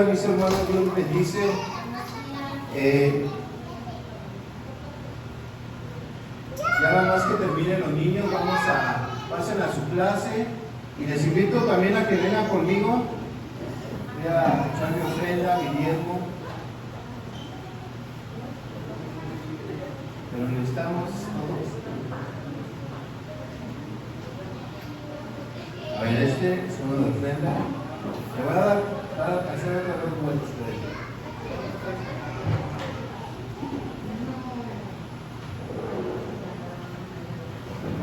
días, mis hermanos, Dios los bendice. Ya nada más que terminen los niños, pasen a su clase y les invito también a que vengan conmigo. Voy a echar mi ofrenda, mi diezmo. Pero necesitamos todos. A ver, este es uno de ofrenda. Le voy a dar hacer otro vueltas por él.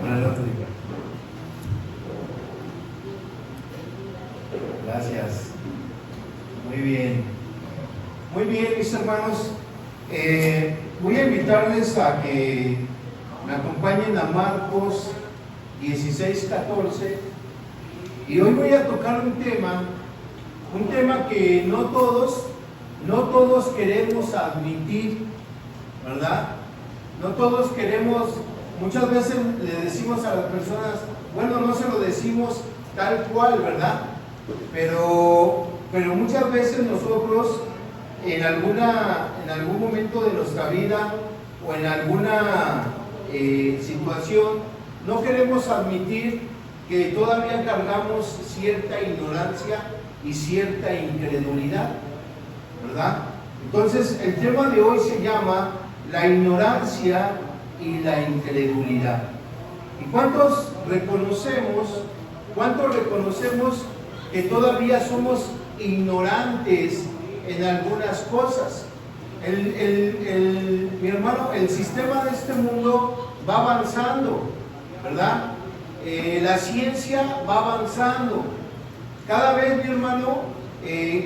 Bueno, el otro día. Gracias. Muy bien. Muy bien, mis hermanos. Voy a invitarles a que me acompañen a Marcos 16:14. Y hoy voy a tocar un tema que no todos queremos admitir, ¿verdad? No todos queremos, muchas veces le decimos a las personas, bueno, no se lo decimos tal cual, ¿verdad? Pero muchas veces nosotros en algún momento de nuestra vida o en alguna situación no queremos admitir que todavía cargamos cierta ignorancia y cierta incredulidad, ¿verdad? Entonces el tema de hoy se llama la ignorancia y la incredulidad. ¿Y cuántos reconocemos que todavía somos ignorantes en algunas cosas? Mi hermano, el sistema de este mundo va avanzando, ¿verdad? La ciencia va avanzando. Cada vez, mi hermano,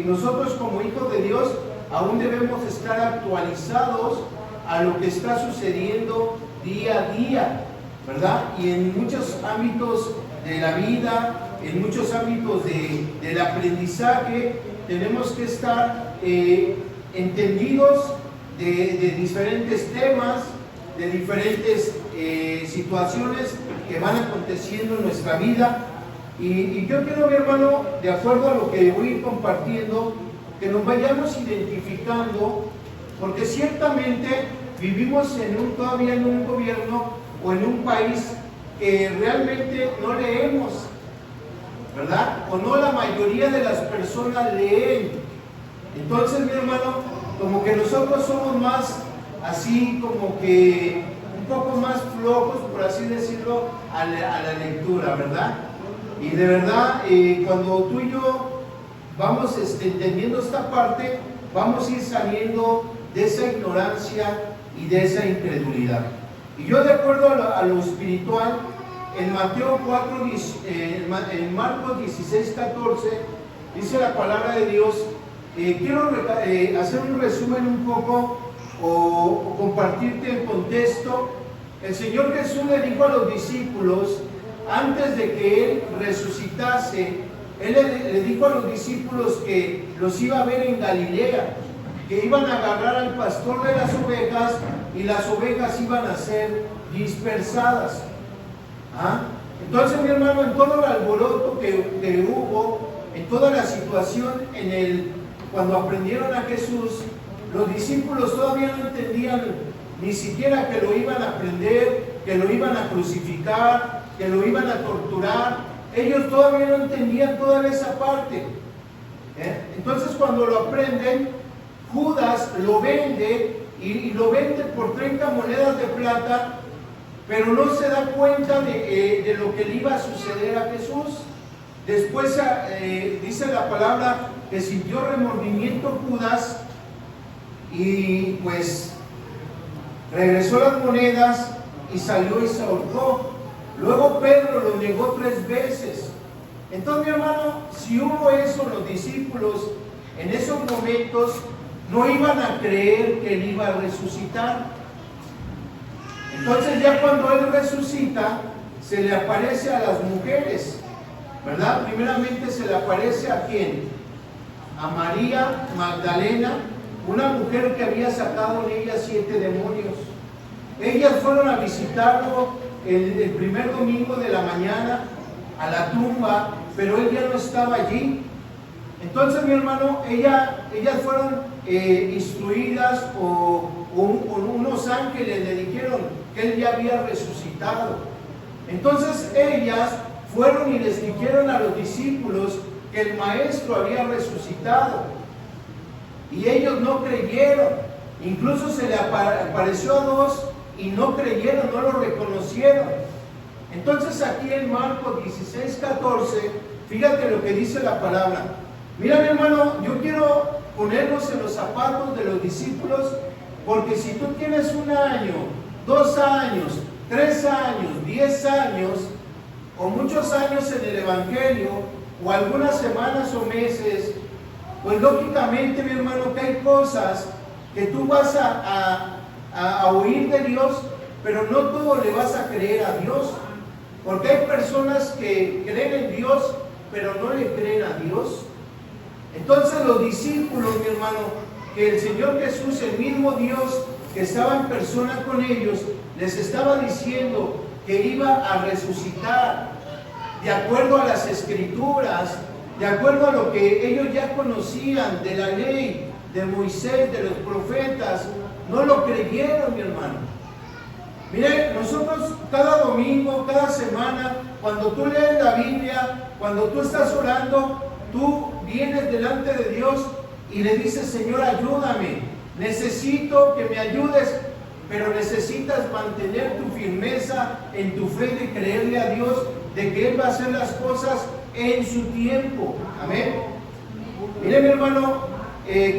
nosotros como hijos de Dios aún debemos estar actualizados a lo que está sucediendo día a día, ¿verdad? Y en muchos ámbitos de la vida, en muchos ámbitos del aprendizaje, tenemos que estar entendidos de diferentes temas, de diferentes situaciones que van aconteciendo en nuestra vida. Y yo quiero, mi hermano, de acuerdo a lo que voy a ir compartiendo, que nos vayamos identificando, porque ciertamente vivimos todavía en un gobierno o en un país que realmente no leemos, ¿verdad? O no la mayoría de las personas leen. Entonces, mi hermano, como que nosotros somos más así como que un poco más flojos, por así decirlo, a la lectura, ¿verdad? Y de verdad, cuando tú y yo vamos entendiendo esta parte, vamos a ir saliendo de esa ignorancia y de esa incredulidad. Y yo, de acuerdo a lo espiritual, en Mateo 4, en Marcos 16:14, dice la palabra de Dios. Quiero hacer un resumen un poco o compartirte el contexto. El Señor Jesús le dijo a los discípulos, antes de que Él resucitase, Él le dijo a los discípulos que los iba a ver en Galilea, que iban a agarrar al pastor de las ovejas y las ovejas iban a ser dispersadas. Entonces, mi hermano, en todo el alboroto que hubo, en toda la situación, cuando aprendieron a Jesús, los discípulos todavía no entendían ni siquiera que lo iban a prender, que lo iban a crucificar, que lo iban a torturar. Ellos todavía no entendían toda esa parte. Entonces, cuando lo aprenden, Judas lo vende y lo vende por 30 monedas de plata, pero no se da cuenta de lo que le iba a suceder a Jesús. Después dice la palabra que sintió remordimiento Judas y pues regresó las monedas y salió y se ahorcó. Luego Pedro lo negó 3 veces. Entonces, mi hermano, si hubo eso, los discípulos en esos momentos no iban a creer que Él iba a resucitar. Entonces, ya cuando Él resucita, se le aparece a las mujeres, ¿verdad? Primeramente se le aparece ¿a quién? A María Magdalena, una mujer que había sacado en ella 7 demonios. Ellas fueron a visitarlo el primer domingo de la mañana a la tumba, pero Él ya no estaba allí. Entonces, mi hermano, ellas fueron instruidas o unos ángeles le dijeron que él ya había resucitado. Entonces ellas fueron y les dijeron a los discípulos que el maestro había resucitado. Y ellos no creyeron. Incluso se le apareció a dos y no creyeron, no lo reconocieron. Entonces aquí en Marcos 16:14, fíjate lo que dice la palabra. Mira, mi hermano, yo quiero ponernos en los zapatos de los discípulos, porque si tú tienes 1 año, 2 años, 3 años, 10 años, o muchos años en el Evangelio, o algunas semanas o meses, pues lógicamente, mi hermano, que hay cosas que tú vas a oír de Dios, pero no todo le vas a creer a Dios, porque hay personas que creen en Dios, pero no le creen a Dios. Entonces los discípulos, mi hermano, que el Señor Jesús, el mismo Dios que estaba en persona con ellos, les estaba diciendo que iba a resucitar de acuerdo a las Escrituras, de acuerdo a lo que ellos ya conocían de la ley, de Moisés, de los profetas. No lo creyeron, mi hermano. Mire, nosotros cada domingo, cada semana, cuando tú lees la Biblia, cuando tú estás orando, tú vienes delante de Dios y le dices: Señor, ayúdame, necesito que me ayudes, pero necesitas mantener tu firmeza en tu fe de creerle a Dios, de que Él va a hacer las cosas en su tiempo. Amén. Mire, mi hermano,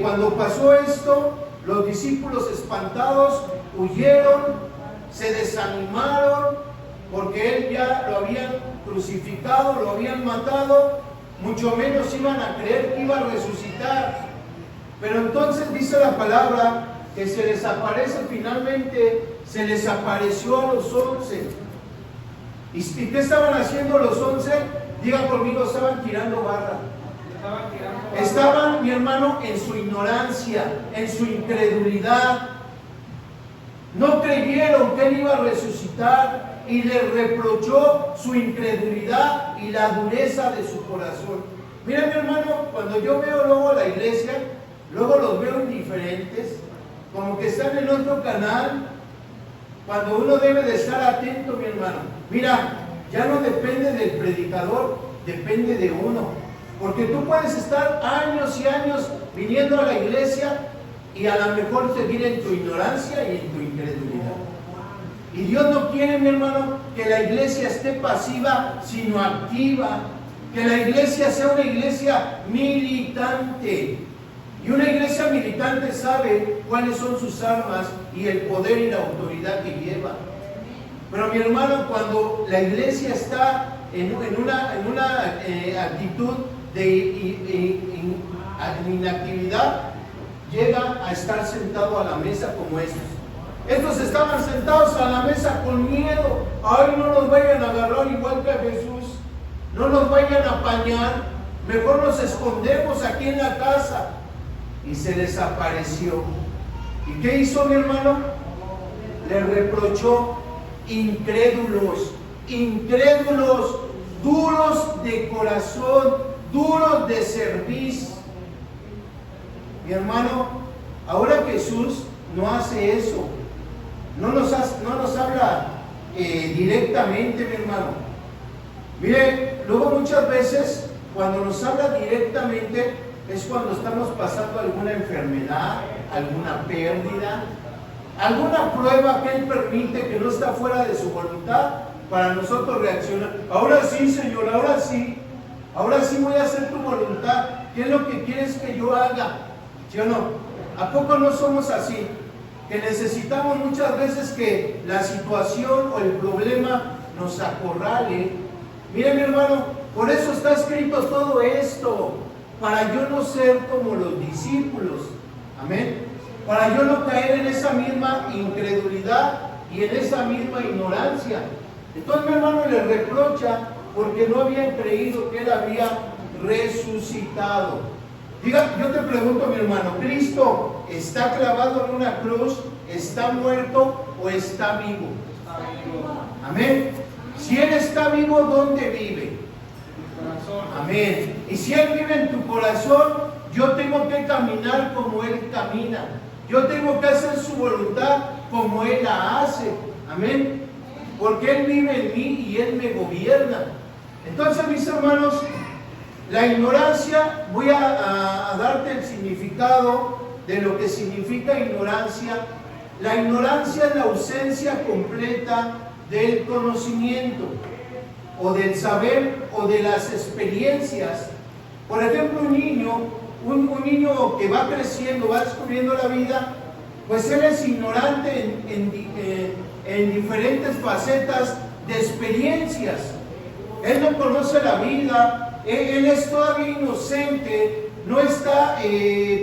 cuando pasó esto, los discípulos espantados huyeron, se desanimaron, porque Él ya lo habían crucificado, lo habían matado, mucho menos iban a creer que iba a resucitar. Pero entonces dice la palabra que se les aparece, finalmente se les apareció a los 11. ¿Y qué estaban haciendo los 11? Diga conmigo, estaban tirando barra. Estaban, mi hermano, en su ignorancia, en su incredulidad. No creyeron que Él iba a resucitar y les reprochó su incredulidad y la dureza de su corazón. Mira, mi hermano, cuando yo veo luego la iglesia, luego los veo indiferentes, como que están en otro canal, cuando uno debe de estar atento, mi hermano. Mira, ya no depende del predicador, depende de uno. Porque tú puedes estar años y años viniendo a la iglesia y a lo mejor seguir en tu ignorancia y en tu incredulidad. Y Dios no quiere, mi hermano, que la iglesia esté pasiva, sino activa. Que la iglesia sea una iglesia militante. Y una iglesia militante sabe cuáles son sus armas y el poder y la autoridad que lleva. Pero, mi hermano, cuando la iglesia está en una actitud de inactividad, llega a estar sentado a la mesa como estos. Estos estaban sentados a la mesa con miedo. Ay, no nos vayan a agarrar igual que a Jesús, no nos vayan a apañar, mejor nos escondemos aquí en la casa. Y se desapareció. ¿Y qué hizo, mi hermano? Le reprochó: incrédulos, incrédulos, duros de corazón, duros de cerviz. Mi hermano, ahora Jesús no hace eso. No nos habla directamente, mi hermano. Mire, luego muchas veces cuando nos habla directamente es cuando estamos pasando alguna enfermedad, alguna pérdida, alguna prueba que Él permite que no está fuera de su voluntad para nosotros reaccionar. Ahora sí, Señor, ahora sí voy a hacer tu voluntad. ¿Qué es lo que quieres que yo haga? ¿Sí o no? ¿A poco no somos así? Que necesitamos muchas veces que la situación o el problema nos acorrale. Mire, mi hermano, por eso está escrito todo esto, para yo no ser como los discípulos. Amén. Para yo no caer en esa misma incredulidad y en esa misma ignorancia. Entonces, mi hermano, le reprocha porque no habían creído que Él había resucitado. Diga, yo te pregunto, mi hermano, ¿Cristo está clavado en una cruz, está muerto o está vivo? Amén. Si Él está vivo, ¿dónde vive? Amén. Y si Él vive en tu corazón, yo tengo que caminar como Él camina. Yo tengo que hacer su voluntad como Él la hace. Amén. Porque Él vive en mí y Él me gobierna. Entonces, mis hermanos, la ignorancia, voy a darte el significado de lo que significa ignorancia. La ignorancia es la ausencia completa del conocimiento, o del saber, o de las experiencias. Por ejemplo, un niño que va creciendo, va descubriendo la vida, pues él es ignorante en diferentes facetas de experiencias. Él no conoce la vida, él es todavía inocente, no está,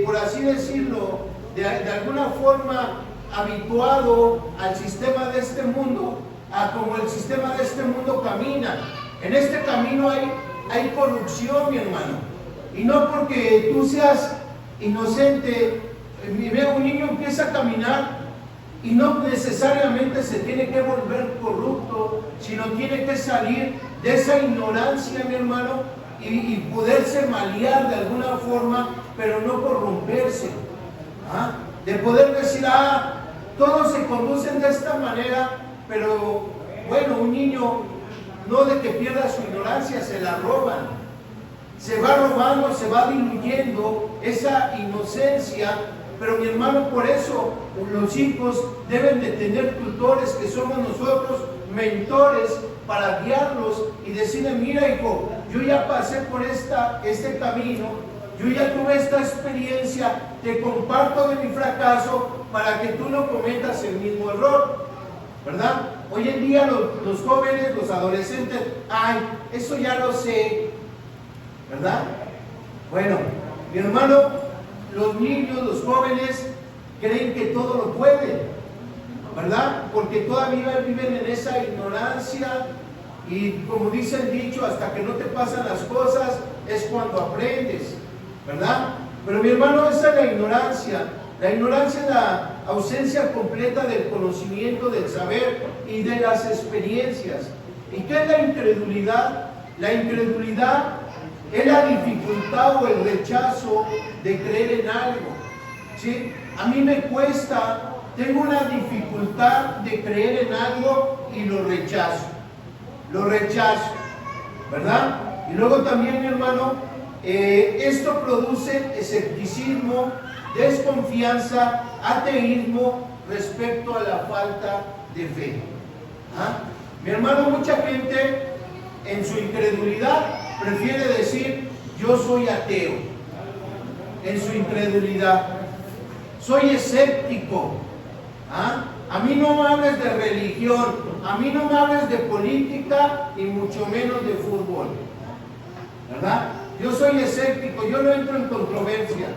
por así decirlo, de alguna forma habituado al sistema de este mundo, a como el sistema de este mundo camina. En este camino hay corrupción, mi hermano. Y no porque tú seas inocente, veo un niño empieza a caminar y no necesariamente se tiene que volver corrupto, sino tiene que salir de esa ignorancia, mi hermano, y poderse malear de alguna forma, pero no corromperse. ¿Ah? De poder decir, todos se conducen de esta manera, pero bueno, un niño no de que pierda su ignorancia, se la roban. Se va robando, se va diluyendo esa inocencia, pero mi hermano, por eso los hijos deben de tener tutores que somos nosotros, mentores, para guiarlos y decirle, mira hijo, yo ya pasé por este camino, yo ya tuve esta experiencia, te comparto de mi fracaso para que tú no cometas el mismo error, ¿verdad? Hoy en día los jóvenes, los adolescentes, eso ya lo sé, ¿verdad? Bueno, mi hermano, los niños, los jóvenes creen que todo lo pueden, ¿verdad? Porque todavía viven en esa ignorancia y como dice el dicho, hasta que no te pasan las cosas es cuando aprendes, ¿verdad? Pero mi hermano, esa es la ignorancia. La ignorancia es la ausencia completa del conocimiento, del saber y de las experiencias. ¿Y qué es la incredulidad? La incredulidad es la dificultad o el rechazo de creer en algo, ¿sí? A mí me cuesta, tengo una dificultad de creer en algo y lo rechazo, ¿verdad? Y luego también, mi hermano, esto produce escepticismo, desconfianza, ateísmo respecto a la falta de fe. Mi hermano, mucha gente en su incredulidad prefiere decir, yo soy ateo, en su incredulidad. Soy escéptico. A mí no me hables de religión, a mí no me hables de política y mucho menos de fútbol, ¿verdad? Yo soy escéptico, yo no entro en controversia.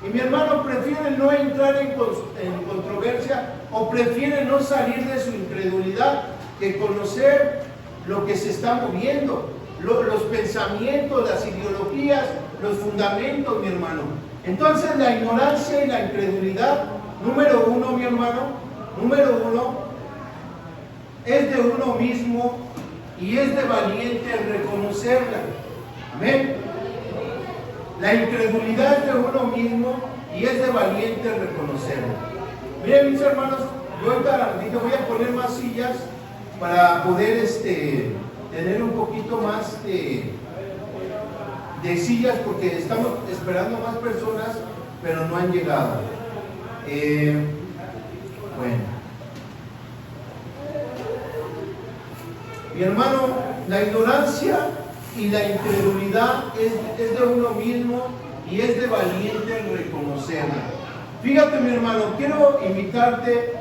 Y mi hermano prefiere no entrar en controversia o prefiere no salir de su incredulidad que conocer lo que se está moviendo, los pensamientos, las ideologías, los fundamentos, mi hermano. Entonces la ignorancia y la incredulidad, número uno, mi hermano, es de uno mismo y es de valiente reconocerla. Amén. La incredulidad es de uno mismo y es de valiente reconocerla. Miren, mis hermanos, yo ahorita voy a poner más sillas para poder tener un poquito más de sillas, porque estamos esperando más personas, pero no han llegado. Bueno, mi hermano, la ignorancia y la incredulidad es de uno mismo y es de valiente reconocerla. Fíjate, mi hermano, quiero invitarte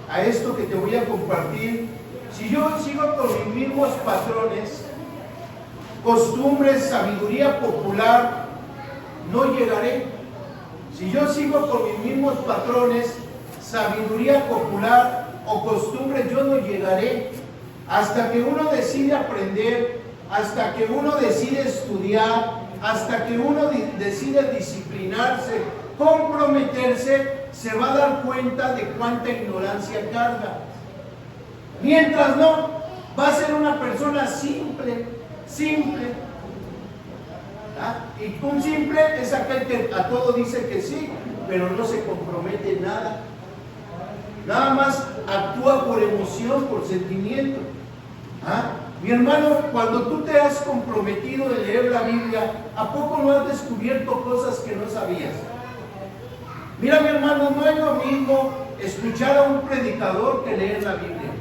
a esto que te voy a compartir. Si yo sigo con mis mismos patrones, costumbres, sabiduría popular, no llegaré. Si yo sigo con mis mismos patrones, sabiduría popular o costumbres, yo no llegaré. Hasta que uno decide aprender, hasta que uno decide estudiar, hasta que uno decide disciplinarse, comprometerse, se va a dar cuenta de cuánta ignorancia carga. Mientras no, va a ser una persona simple, ¿Ah? Y un simple es aquel que a todo dice que sí, pero no se compromete en nada. Nada más actúa por emoción, por sentimiento. ¿Ah? Mi hermano, cuando tú te has comprometido de leer la Biblia, ¿a poco no has descubierto cosas que no sabías? Mira, mi hermano, no es lo mismo escuchar a un predicador que leer la Biblia.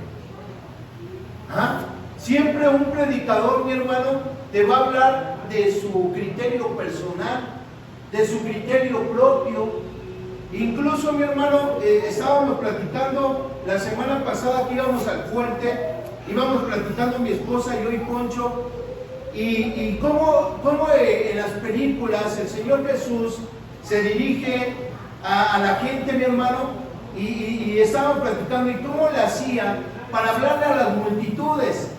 ¿Ah? Siempre un predicador, mi hermano, te va a hablar de su criterio personal, de su criterio propio. Incluso, mi hermano, estábamos platicando la semana pasada que íbamos al fuerte, íbamos platicando mi esposa, yo y Poncho, y cómo en las películas el Señor Jesús se dirige a la gente, mi hermano, y estábamos platicando, y cómo le hacía para hablarle a las multitudes.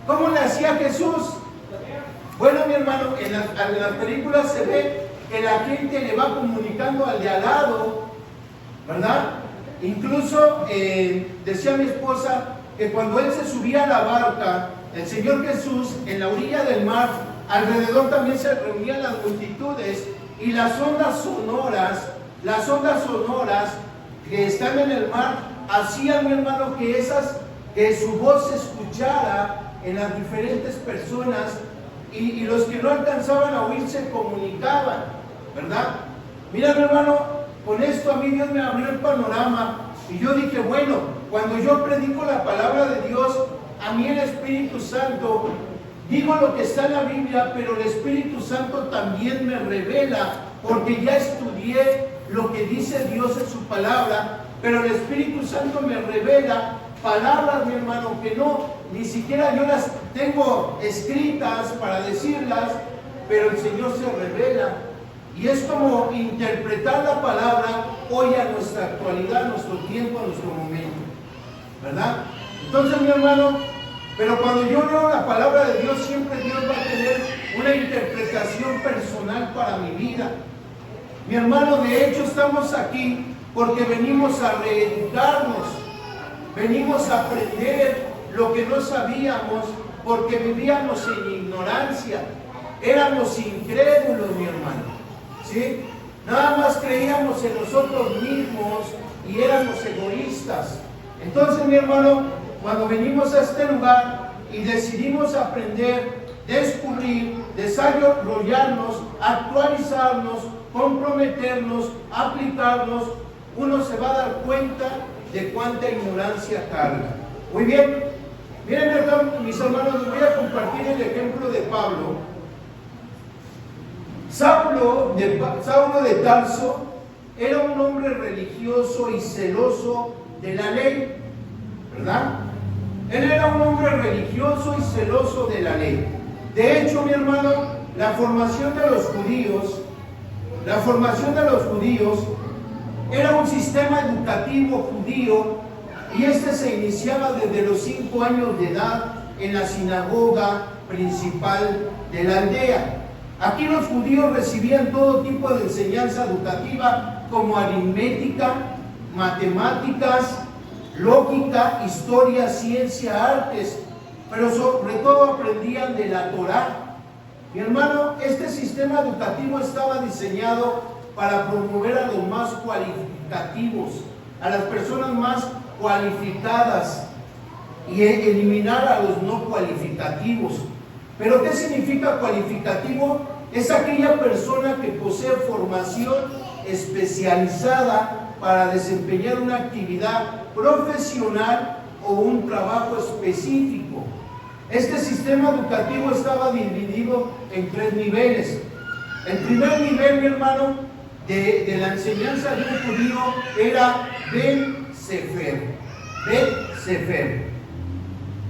¿Cómo le hacía Jesús? Bueno, mi hermano, en las películas se ve que la gente le va comunicando al de al lado, ¿verdad? Incluso decía mi esposa que cuando él se subía a la barca, el Señor Jesús, en la orilla del mar, alrededor también se reunían las multitudes, y las ondas sonoras que están en el mar hacían, mi hermano, que su voz se escuchara en las diferentes personas, y los que no alcanzaban a oír se comunicaban, ¿verdad? Mira, mi hermano, con esto a mí Dios me abrió el panorama, y yo dije, bueno, cuando yo predico la palabra de Dios, a mí el Espíritu Santo, digo lo que está en la Biblia, pero el Espíritu Santo también me revela, porque ya estudié lo que dice Dios en su palabra, pero el Espíritu Santo me revela palabras, mi hermano, que ni siquiera yo las tengo escritas para decirlas, pero el Señor se revela. Y es como interpretar la palabra hoy a nuestra actualidad, a nuestro tiempo, a nuestro momento, ¿verdad? Entonces, mi hermano, pero cuando yo leo la palabra de Dios, siempre Dios va a tener una interpretación personal para mi vida. Mi hermano, de hecho estamos aquí porque venimos a reeducarnos, venimos a aprender lo que no sabíamos, porque vivíamos en ignorancia, éramos incrédulos, mi hermano, ¿sí? Nada más creíamos en nosotros mismos y éramos egoístas. Entonces, mi hermano, cuando venimos a este lugar y decidimos aprender, descubrir, desarrollarnos, actualizarnos, comprometernos, aplicarnos, uno se va a dar cuenta de cuánta ignorancia carga. Muy bien, miren, mis hermanos, les voy a compartir el ejemplo de Pablo. Saulo de Tarso era un hombre religioso y celoso de la ley, ¿verdad? Él era un hombre religioso y celoso de la ley. De hecho, mi hermano, la formación de los judíos era un sistema educativo judío, y este se iniciaba desde los 5 años de edad en la sinagoga principal de la aldea. Aquí los judíos recibían todo tipo de enseñanza educativa como aritmética, matemáticas, lógica, historia, ciencia, artes, pero sobre todo aprendían de la Torá. Mi hermano, este sistema educativo estaba diseñado para promover a los más cualificativos, a las personas más cualificadas, y eliminar a los no cualificativos. ¿Pero qué significa cualificativo? Es aquella persona que posee formación especializada para desempeñar una actividad profesional o un trabajo específico. Este sistema educativo estaba dividido en 3 niveles. El primer nivel, mi hermano, de la enseñanza de un judío era Ben Sefer. Ben Sefer.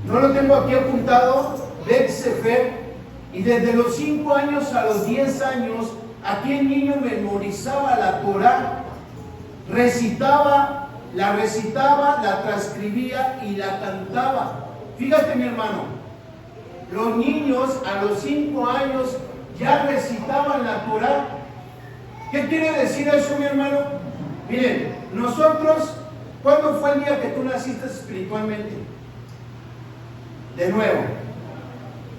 No lo tengo aquí apuntado. Bet Sefer, y desde los 5 años a los 10 años, aquí el niño memorizaba la Torá, la transcribía y la cantaba. Fíjate, mi hermano, los niños a los 5 años ya recitaban la Torá. ¿Qué quiere decir eso, mi hermano? Miren, nosotros, ¿cuándo fue el día que tú naciste espiritualmente? De nuevo.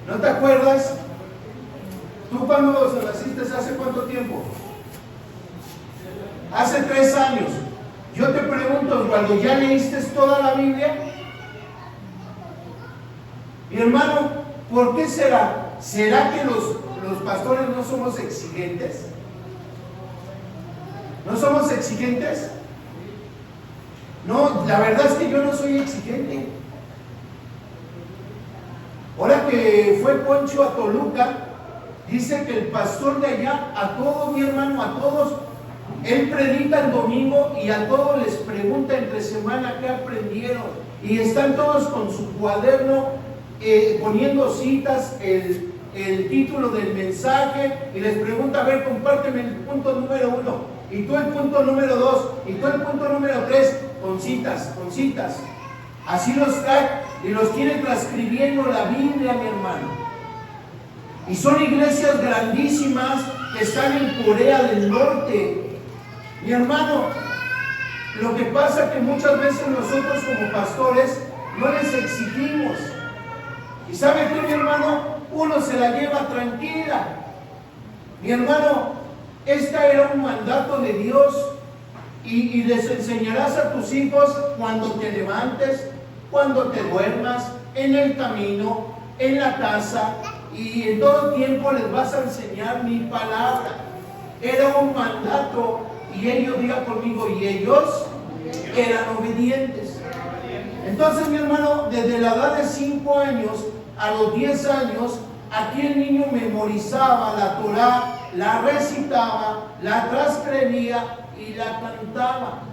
¿No te acuerdas? ¿Tú cuando naciste hace cuánto tiempo? Hace 3 años. Yo te pregunto, Osvaldo, ¿ya leíste toda la Biblia? Mi hermano, ¿por qué será? ¿Será que los pastores no somos exigentes? ¿No somos exigentes? No, la verdad es que yo no soy exigente. Ahora que fue Poncho a Toluca, dice que el pastor de allá, a todos, mi hermano, a todos, él predica el domingo y a todos les pregunta entre semana qué aprendieron. Y están todos con su cuaderno poniendo citas, el título del mensaje, y les pregunta, a ver, compárteme el punto número 1, y tú el punto número 2, y tú el punto número 3, con citas. Así los trae y los tiene transcribiendo la Biblia, mi hermano. Y son iglesias grandísimas que están en Corea del Norte. Mi hermano, lo que pasa es que muchas veces nosotros como pastores no les exigimos. ¿Y sabe qué, mi hermano? Uno se la lleva tranquila. Mi hermano, esta era un mandato de Dios y les enseñarás a tus hijos cuando te levantes, cuando te duermas, en el camino, en la casa, y en todo tiempo les vas a enseñar mi palabra. Era un mandato, y ellos, diga conmigo, y ellos eran obedientes. Entonces, mi hermano, desde la edad de 5 años a los 10 años, aquí el niño memorizaba la Torá, la recitaba, la transcribía y la cantaba.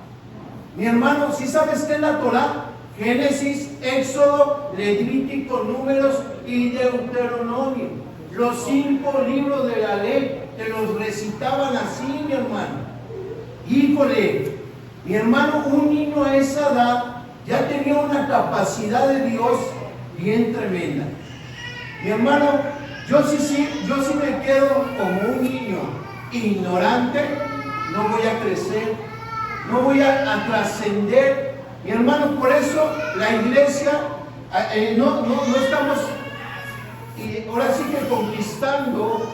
Mi hermano, ¿sí sabes qué es la Torá? Génesis, Éxodo, Levítico, Números y Deuteronomio. Los 5 libros de la ley te los recitaban así, mi hermano. Híjole, mi hermano, un niño a esa edad ya tenía una capacidad de Dios bien tremenda. Mi hermano, yo sí me quedo como un niño ignorante, no voy a crecer, no voy a trascender. Mi hermano, por eso la iglesia, no estamos, y ahora sí que conquistando,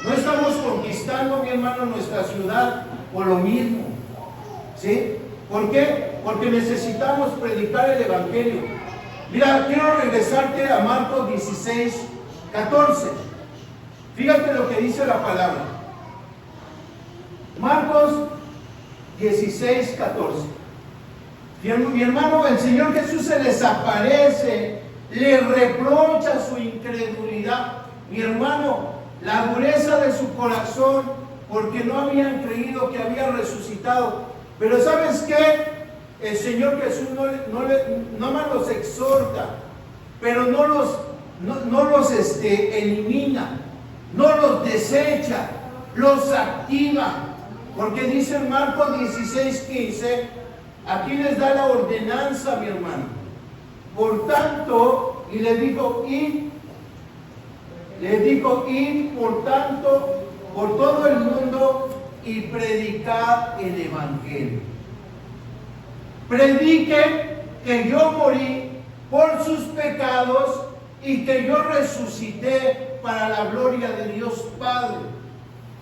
no estamos conquistando, mi hermano, nuestra ciudad por lo mismo. ¿Sí? ¿Por qué? Porque necesitamos predicar el Evangelio. Mira, quiero regresarte a Marcos 16, 14. Fíjate lo que dice la palabra. Marcos 16, 14. Mi hermano, el Señor Jesús se les aparece, le reprocha su incredulidad. Mi hermano, la dureza de su corazón, porque no habían creído que había resucitado. Pero ¿sabes qué? El Señor Jesús no más los exhorta, pero no los elimina, no los desecha, los activa. Porque dice en Marcos 16, 15, aquí les da la ordenanza, mi hermano. Por tanto, y les dijo, id, por tanto, por todo el mundo y predicad el Evangelio. Prediquen que yo morí por sus pecados y que yo resucité para la gloria de Dios Padre.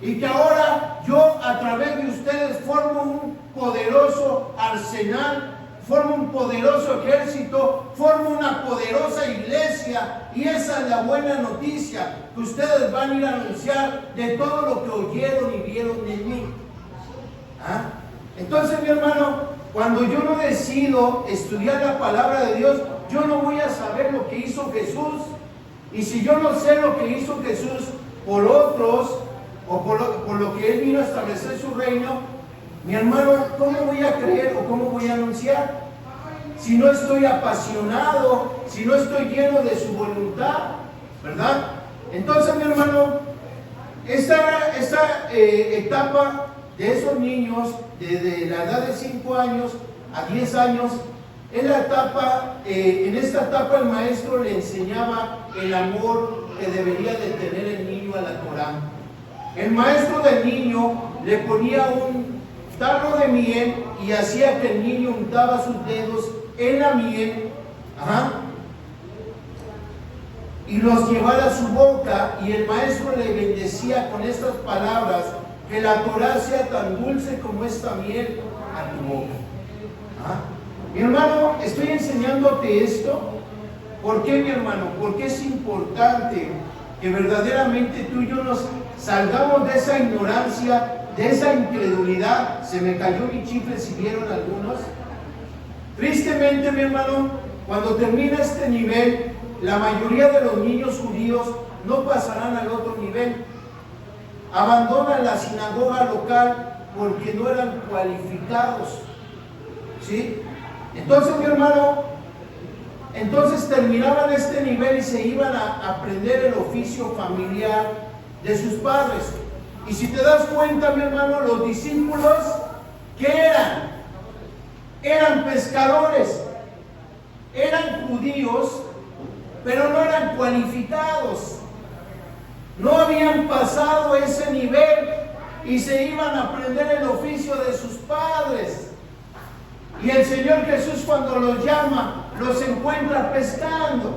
Y que ahora yo a través de ustedes formo un poderoso arsenal, formo un poderoso ejército, formo una poderosa iglesia, y esa es la buena noticia que ustedes van a ir a anunciar de todo lo que oyeron y vieron en mí. ¿Ah? Entonces, mi hermano, cuando yo no decido estudiar la palabra de Dios, yo no voy a saber lo que hizo Jesús. Y si yo no sé lo que hizo Jesús por otros, o por lo que Él vino a establecer su reino, mi hermano, ¿cómo voy a creer o cómo voy a anunciar? Si no estoy apasionado, si no estoy lleno de su voluntad, ¿verdad? Entonces, mi hermano, esta etapa de esos niños, desde la edad de 5 años a 10 años, es la etapa, en esta etapa el maestro le enseñaba el amor que debería de tener el niño a la Torá. El maestro del niño le ponía un tarro de miel y hacía que el niño untaba sus dedos en la miel, y los llevara a su boca, y el maestro le bendecía con estas palabras: que la Torá sea tan dulce como esta miel a tu boca. Mi hermano, estoy enseñándote esto. ¿Por qué, mi hermano? Porque es importante que verdaderamente tú y yo nos salgamos de esa ignorancia, de esa incredulidad. Se me cayó mi chifle, si vieron algunos. Tristemente, mi hermano, cuando termina este nivel, la mayoría de los niños judíos no pasarán al otro nivel. Abandonan la sinagoga local porque no eran cualificados. ¿Sí? Entonces, mi hermano, terminaban este nivel y se iban a aprender el oficio familiar de sus padres. Y si te das cuenta, mi hermano, los discípulos, ¿qué eran? Eran pescadores, eran judíos, pero no eran cualificados. No habían pasado ese nivel y se iban a aprender el oficio de sus padres. Y el Señor Jesús, cuando los llama, los encuentra pescando.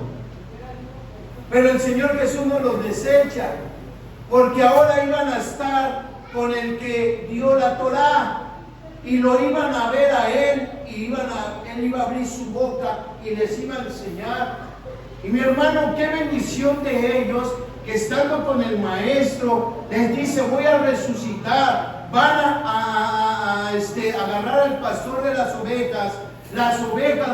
Pero el Señor Jesús no los desecha, porque ahora iban a estar con el que dio la Torá, y lo iban a ver a Él, y Él iba a abrir su boca y les iba a enseñar. Y mi hermano, qué bendición de ellos, que estando con el Maestro, les dice: voy a resucitar. Van a agarrar al pastor de las ovejas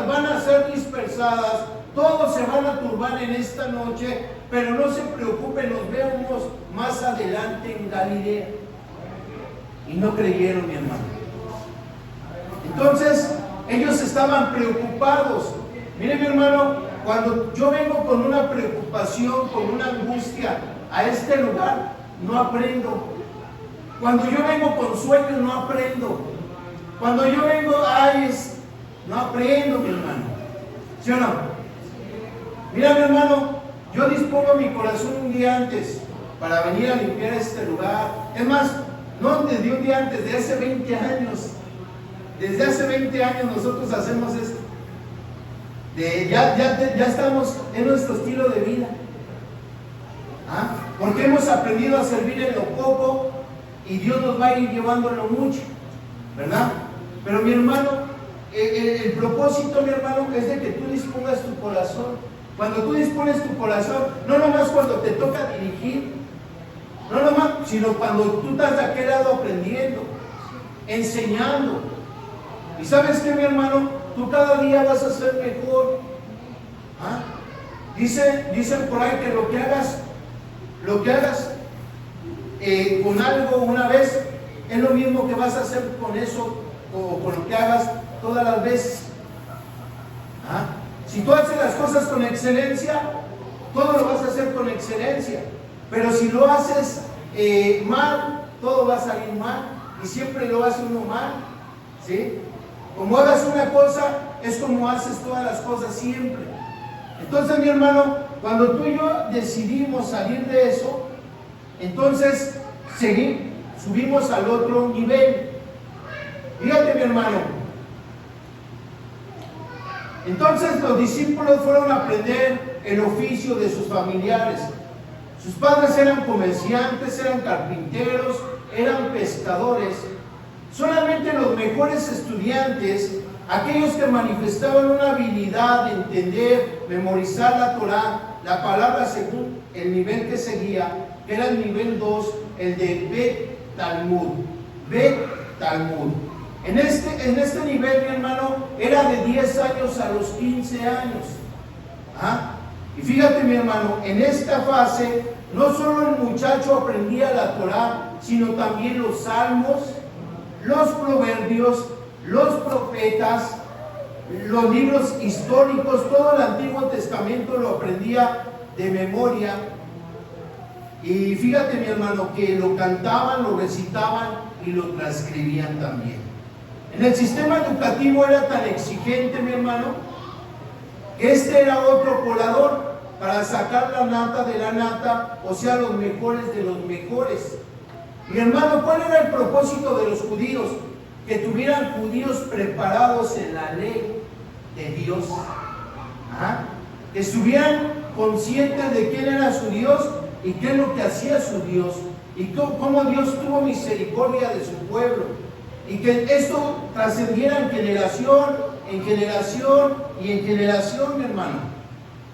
van a ser dispersadas, todos se van a turbar en esta noche, pero no se preocupen, nos vemos más adelante en Galilea. Y no creyeron, mi hermano. Entonces, ellos estaban preocupados. Mire, mi hermano, cuando yo vengo con una preocupación, con una angustia a este lugar, no aprendo. Cuando yo vengo con sueños, no aprendo. Cuando yo vengo, no aprendo, mi hermano. ¿Sí o no? Mira, mi hermano, yo dispongo mi corazón un día antes para venir a limpiar este lugar. Es más, no desde un día antes, de hace 20 años. Desde hace 20 años nosotros hacemos esto. Ya estamos en nuestro estilo de vida. Porque hemos aprendido a servir en lo poco, y Dios nos va a ir llevando en lo mucho, ¿verdad? Pero, mi hermano, el propósito, mi hermano, es de que tú dispongas tu corazón. Cuando tú dispones tu corazón, no nomás cuando te toca dirigir, no nomás, sino cuando tú estás de aquel lado aprendiendo, enseñando. Y ¿sabes qué, mi hermano? Tú cada día vas a ser mejor. Dicen por ahí que lo que hagas con algo una vez es lo mismo que vas a hacer con eso, o con lo que hagas todas las veces. Si tú haces las cosas con excelencia, todo lo vas a hacer con excelencia. Pero si lo haces mal, todo va a salir mal, y siempre lo hace uno mal. ¿Sí? Como hagas una cosa, es como haces todas las cosas siempre. Entonces, mi hermano, cuando tú y yo decidimos salir de eso, entonces subimos al otro nivel. Fíjate, mi hermano. Entonces los discípulos fueron a aprender el oficio de sus familiares. Sus padres eran comerciantes, eran carpinteros, eran pescadores. Solamente los mejores estudiantes, aquellos que manifestaban una habilidad de entender, memorizar la Torá, la palabra según el nivel que seguía, que era el nivel 2, el de Bet Talmud. En este nivel, mi hermano, era de 10 años a los 15 años. Y fíjate, mi hermano, en esta fase, no solo el muchacho aprendía la Torá, sino también los salmos, los proverbios, los profetas, los libros históricos, todo el Antiguo Testamento lo aprendía de memoria. Y fíjate, mi hermano, que lo cantaban, lo recitaban y lo transcribían también. En el sistema educativo era tan exigente, mi hermano, que este era otro colador para sacar la nata de la nata, o sea, los mejores de los mejores. Mi hermano, ¿cuál era el propósito de los judíos? Que tuvieran judíos preparados en la ley de Dios. Que estuvieran conscientes de quién era su Dios y qué es lo que hacía su Dios, y cómo Dios tuvo misericordia de su pueblo, y que esto trascendiera en generación y en generación, mi hermano.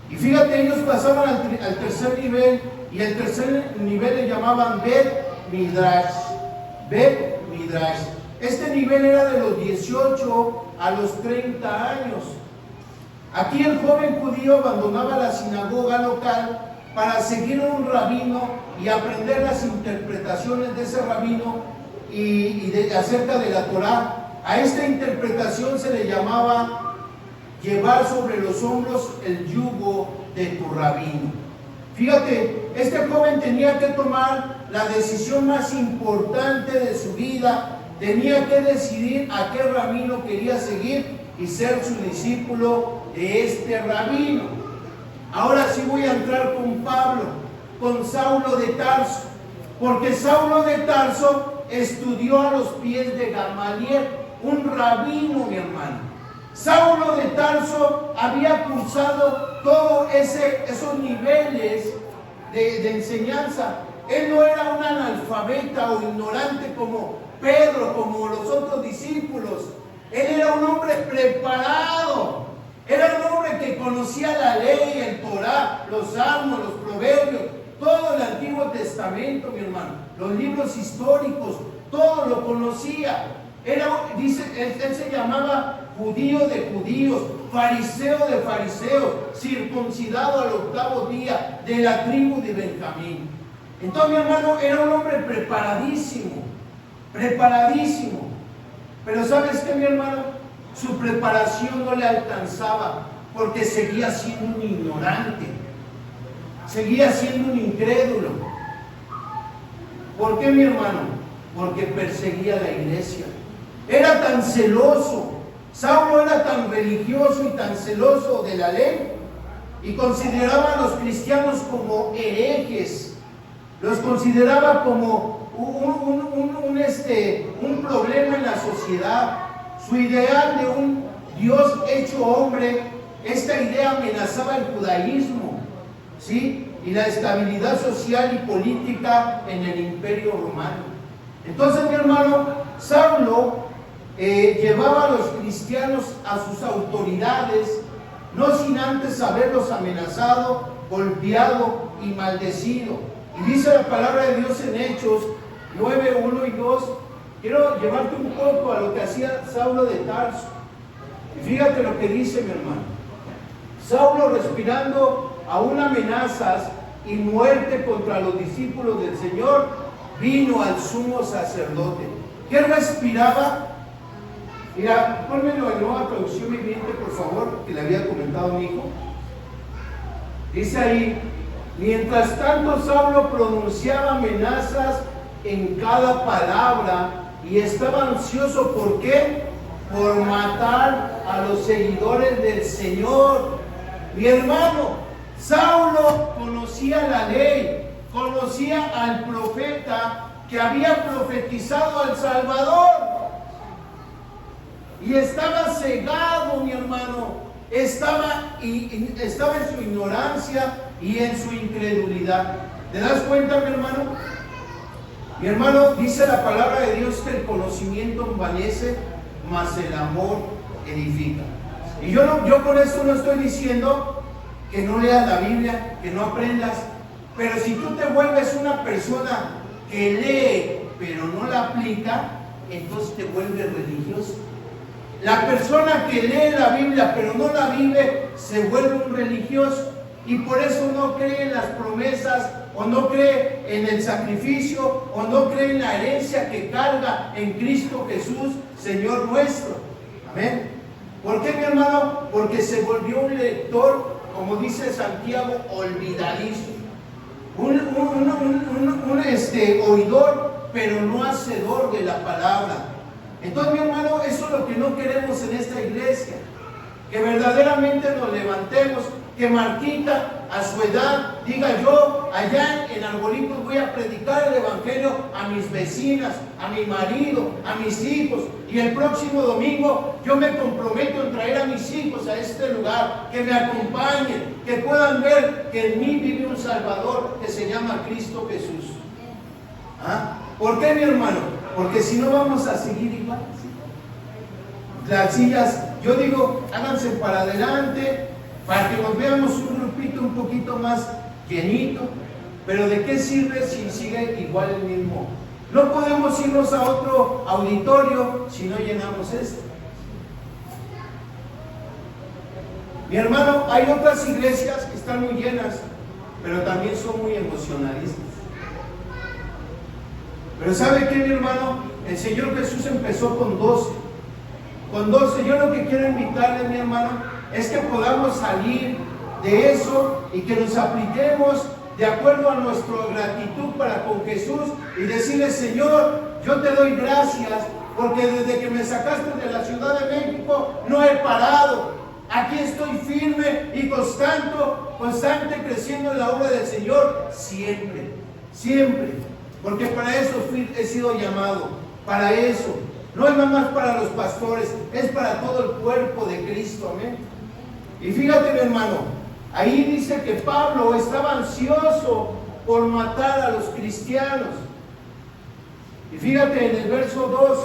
Y fíjate, ellos pasaban al tercer nivel, y el tercer nivel le llamaban Bet Midrash. Bet Midrash. Este nivel era de los 18 a los 30 años. Aquí el joven judío abandonaba la sinagoga local para seguir a un rabino y aprender las interpretaciones de ese rabino acerca de la Torá. A esta interpretación se le llamaba llevar sobre los hombros el yugo de tu rabino. Fíjate, este joven tenía que tomar la decisión más importante de su vida. Tenía que decidir a qué rabino quería seguir y ser su discípulo de este rabino. Ahora sí voy a entrar con Pablo, con Saulo de Tarso, porque Saulo de Tarso estudió a los pies de Gamaliel, un rabino, mi hermano. Saulo de Tarso había cursado todos esos niveles de enseñanza. Él no era un analfabeta o ignorante como Pedro, como los otros discípulos. Él era un hombre preparado. Era un hombre que conocía la ley, el Torá, los salmos, los proverbios, todo el Antiguo Testamento, mi hermano, los libros históricos, todo lo conocía. Él se llamaba judío de judíos, fariseo de fariseos, circuncidado al 8º día, de la tribu de Benjamín. Entonces, mi hermano, era un hombre preparadísimo. Pero ¿sabes qué, mi hermano? Su preparación no le alcanzaba, porque seguía siendo un ignorante, seguía siendo un incrédulo. ¿Por qué, mi hermano? Porque perseguía a la iglesia. Era tan celoso. Saulo era tan religioso y tan celoso de la ley, y consideraba a los cristianos como herejes. Los consideraba como un problema en la sociedad. Su ideal de un Dios hecho hombre, esta idea amenazaba el judaísmo, ¿sí? Y la estabilidad social y política en el Imperio Romano. Entonces, mi hermano, Saulo llevaba a los cristianos a sus autoridades, no sin antes haberlos amenazado, golpeado y maldecido. Y dice la palabra de Dios en Hechos 9, 1 y 2. Quiero llevarte un poco a lo que hacía Saulo de Tarso. Y fíjate lo que dice, mi hermano. Saulo, respirando aún amenazas y muerte contra los discípulos del Señor, vino al sumo sacerdote. ¿Qué respiraba? Mira, pónmelo en Nueva Traducción Viviente, por favor, que le había comentado a mi hijo. Dice ahí: mientras tanto Saulo pronunciaba amenazas en cada palabra y estaba ansioso. ¿Por qué? Por matar a los seguidores del Señor. Mi hermano, Saulo conocía la ley, conocía al profeta que había profetizado al Salvador, y estaba cegado, mi hermano. Estaba en su ignorancia y en su incredulidad. ¿Te das cuenta, mi hermano? Mi hermano, dice la palabra de Dios que el conocimiento envanece, mas el amor edifica. Y yo con esto no estoy diciendo que no leas la Biblia, que no aprendas, pero si tú te vuelves una persona que lee pero no la aplica, entonces te vuelves religioso. La persona que lee la Biblia pero no la vive se vuelve un religioso, y por eso no cree en las promesas, o no cree en el sacrificio, o no cree en la herencia que carga en Cristo Jesús, Señor nuestro. Amén. ¿Por qué, mi hermano? Porque se volvió un lector, como dice Santiago, olvidadizo. Un oidor, pero no hacedor de la palabra. Entonces, mi hermano, eso es lo que no queremos en esta iglesia. Que verdaderamente nos levantemos, que Marquita a su su edad, diga yo, allá en Arbolitos voy a predicar el evangelio a mis vecinas, a mi marido, a mis hijos, y el próximo domingo yo me comprometo en traer a mis hijos a este lugar, que me acompañen, que puedan ver que en mí vive un Salvador que se llama Cristo Jesús. ¿Ah? ¿Por qué, mi hermano? Porque si no vamos a seguir igual. Las sillas, yo digo, háganse para adelante, para que nos veamos un grupito un poquito más llenito. Pero ¿de qué sirve si sigue igual el mismo? No podemos irnos a otro auditorio si no llenamos este. Mi hermano, hay otras iglesias que están muy llenas, pero también son muy emocionalistas. Pero ¿sabe qué, mi hermano? El Señor Jesús empezó con 12. Con 12, yo lo que quiero invitarle, mi hermano, es que podamos salir de eso y que nos apliquemos de acuerdo a nuestra gratitud para con Jesús y decirle: Señor, yo te doy gracias porque desde que me sacaste de la Ciudad de México no he parado. Aquí estoy firme y constante creciendo en la obra del Señor, siempre, siempre, porque para eso he sido llamado, para eso. No es nada más para los pastores, es para todo el cuerpo de Cristo, amén. Y fíjate, mi hermano, ahí dice que Pablo estaba ansioso por matar a los cristianos. Y fíjate en el verso 2,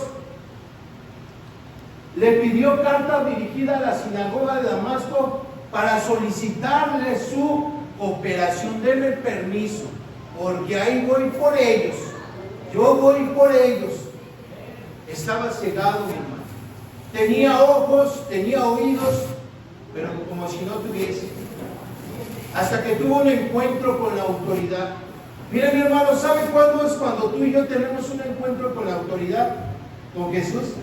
le pidió carta dirigida a la sinagoga de Damasco para solicitarle su cooperación. Denme permiso, porque ahí voy por ellos, yo voy por ellos. Estaba cegado, mi hermano. Tenía ojos, tenía oídos, pero como si no tuviese. Hasta que tuvo un encuentro con la autoridad. Mira, mi hermano, ¿sabe cuándo es cuando tú y yo tenemos un encuentro con la autoridad? Con Jesús.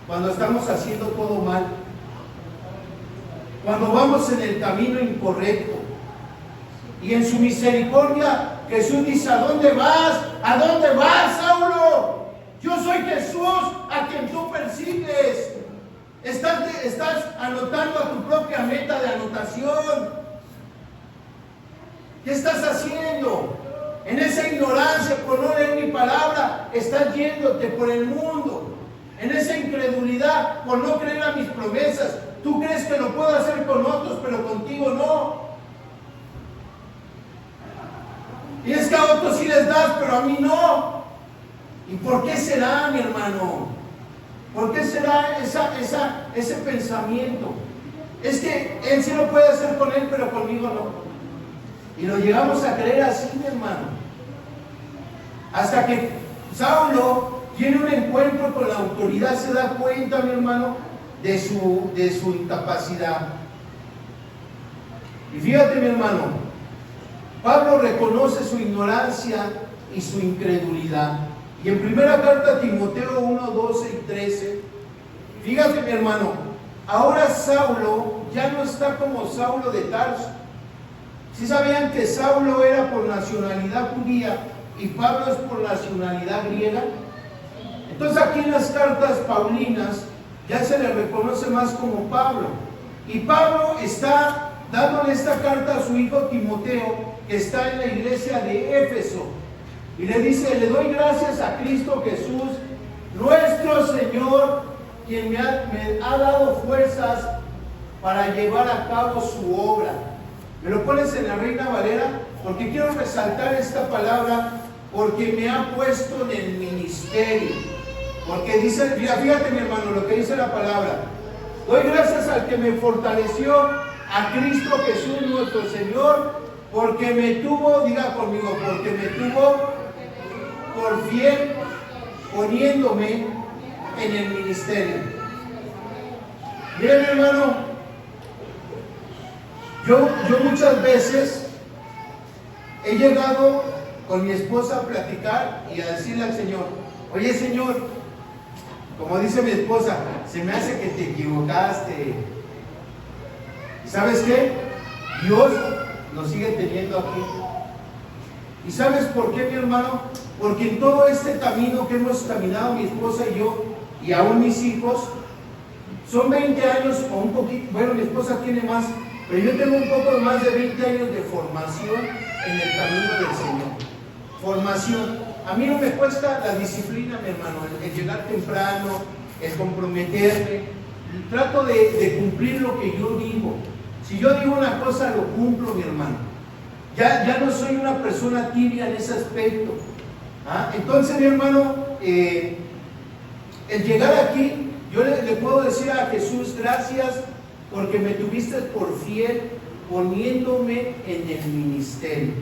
Cuando estamos haciendo todo mal. Cuando vamos en el camino incorrecto. Y en su misericordia, Jesús dice: ¿a dónde vas? ¿A dónde vas, Saulo? Yo soy Jesús a quien tú persigues. Estás anotando a tu propia meta de anotación. ¿Qué estás haciendo? En esa ignorancia por no leer mi palabra, estás yéndote por el mundo. En esa incredulidad por no creer a mis promesas. Tú crees que lo puedo hacer con otros, pero contigo no. Y es que a otros sí les das, pero a mí no. ¿Y por qué será, mi hermano? ¿Por qué será ese pensamiento? Es que él sí lo puede hacer con él, pero conmigo no. Y lo llegamos a creer así, mi hermano. Hasta que Saulo tiene un encuentro con la autoridad, se da cuenta, mi hermano, de su incapacidad. Y fíjate, mi hermano, Pablo reconoce su ignorancia y su incredulidad. Y en primera carta a Timoteo 1, 12 y 13, fíjate, mi hermano, ahora Saulo ya no está como Saulo de Tarso. ¿Sí sabían que Saulo era por nacionalidad judía y Pablo es por nacionalidad griega? Entonces aquí en las cartas paulinas ya se le reconoce más como Pablo. Y Pablo está dándole esta carta a su hijo Timoteo, que está en la iglesia de Éfeso. Y le dice: le doy gracias a Cristo Jesús, nuestro Señor, quien me ha dado fuerzas para llevar a cabo su obra. ¿Me lo pones en la Reina Valera? Porque quiero resaltar esta palabra, porque me ha puesto en el ministerio. Porque dice, mira, fíjate, mi hermano, lo que dice la palabra: doy gracias al que me fortaleció, a Cristo Jesús nuestro Señor, porque me tuvo, diga conmigo, porque me tuvo por fiel, poniéndome en el ministerio. Mira, mi hermano, yo muchas veces he llegado con mi esposa a platicar y a decirle al Señor: oye, Señor, como dice mi esposa, se me hace que te equivocaste. ¿Y sabes qué? Dios nos sigue teniendo aquí. ¿Y sabes por qué, mi hermano? Porque en todo este camino que hemos caminado mi esposa y yo, y aún mis hijos, son 20 años o un poquito, bueno, mi esposa tiene más, pero yo tengo un poco más de 20 años de formación en el camino del Señor. Formación. A mí no me cuesta la disciplina, mi hermano, el llegar temprano, el comprometerme. Trato de cumplir lo que yo digo. Si yo digo una cosa, lo cumplo, mi hermano. Ya no soy una persona tibia en ese aspecto. Entonces, mi hermano, el llegar aquí, yo le puedo decir a Jesús, gracias porque me tuviste por fiel poniéndome en el ministerio.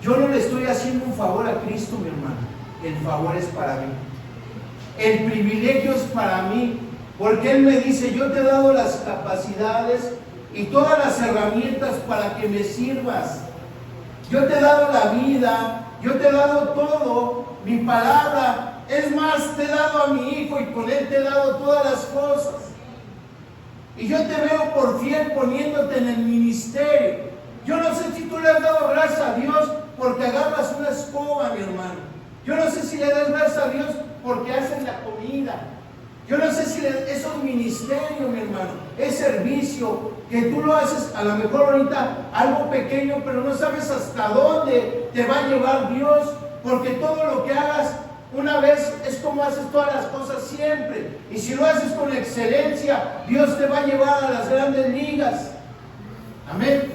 Yo no le estoy haciendo un favor a Cristo, mi hermano. El favor es para mí. El privilegio es para mí, porque Él me dice, yo te he dado las capacidades y todas las herramientas para que me sirvas. Yo te he dado la vida, yo te he dado todo, mi palabra. Es más, te he dado a mi Hijo y con Él te he dado todas las cosas. Y yo te veo por fiel poniéndote en el ministerio. Yo no sé si tú le has dado gracias a Dios porque agarras una escoba, mi hermano. Yo no sé si le das gracias a Dios porque haces la comida. Yo no sé si eso es ministerio, mi hermano. Es servicio, que tú lo haces a lo mejor ahorita algo pequeño, pero no sabes hasta dónde te va a llevar Dios, porque todo lo que hagas una vez es como haces todas las cosas siempre. Y si lo haces con excelencia, Dios te va a llevar a las grandes ligas. Amén.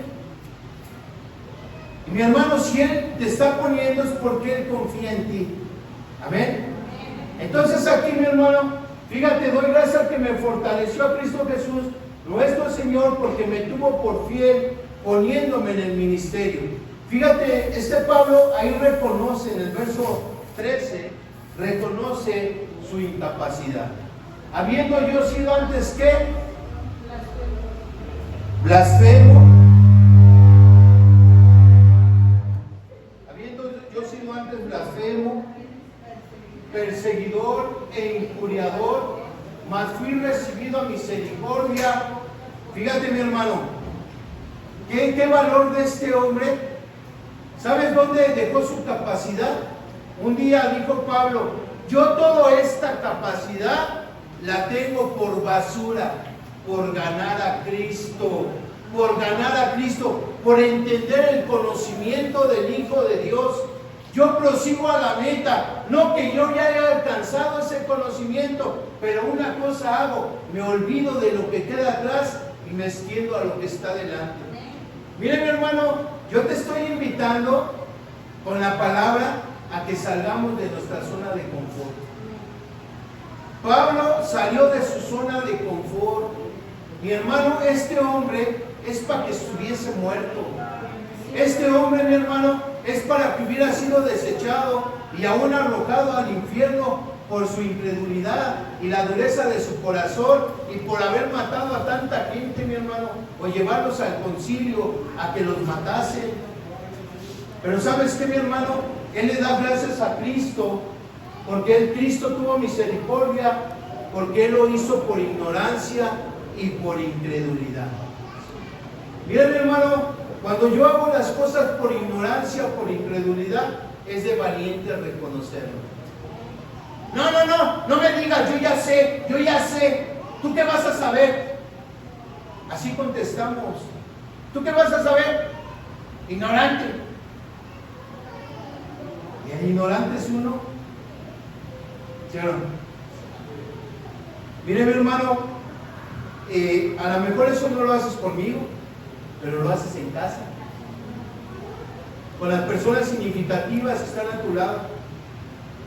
Y mi hermano, si Él te está poniendo es porque Él confía en ti. Amén. Entonces aquí, mi hermano, fíjate, doy gracias al que me fortaleció a Cristo Jesús, nuestro Señor, porque me tuvo por fiel poniéndome en el ministerio. Fíjate, Pablo ahí reconoce en el verso 13, reconoce su incapacidad. Habiendo yo sido antes que blasfemo, habiendo yo sido antes blasfemo, perseguidor e injuriador, mas fui recibido a misericordia. Fíjate, mi hermano, ¿qué valor de este hombre? ¿Sabes dónde dejó su capacidad? Un día dijo Pablo, yo toda esta capacidad la tengo por basura, por ganar a Cristo, por entender el conocimiento del Hijo de Dios. Yo prosigo a la meta, no que yo ya haya alcanzado ese conocimiento, pero una cosa hago, me olvido de lo que queda atrás y me extiendo a lo que está delante. Mire, mi hermano, yo te estoy invitando con la palabra a que salgamos de nuestra zona de confort. Pablo salió de su zona de confort. Mi hermano, este hombre es para que estuviese muerto. Este hombre, mi hermano, es para que hubiera sido desechado y aún arrojado al infierno por su incredulidad y la dureza de su corazón y por haber matado a tanta gente, mi hermano, o llevarlos al concilio a que los matasen. Pero ¿sabes qué, mi hermano? Él le da gracias a Cristo, porque Cristo tuvo misericordia, porque Él lo hizo por ignorancia y por incredulidad. Mira, mi hermano, cuando yo hago las cosas por ignorancia o por incredulidad, es de valiente reconocerlo. No me digas, yo ya sé, ¿tú qué vas a saber? Así contestamos. ¿Tú qué vas a saber? Ignorante. ¿Y el ignorante es uno? ¿Sí o no? Mire, mi hermano, a lo mejor eso no lo haces conmigo, pero lo haces en casa, con las personas significativas que están a tu lado.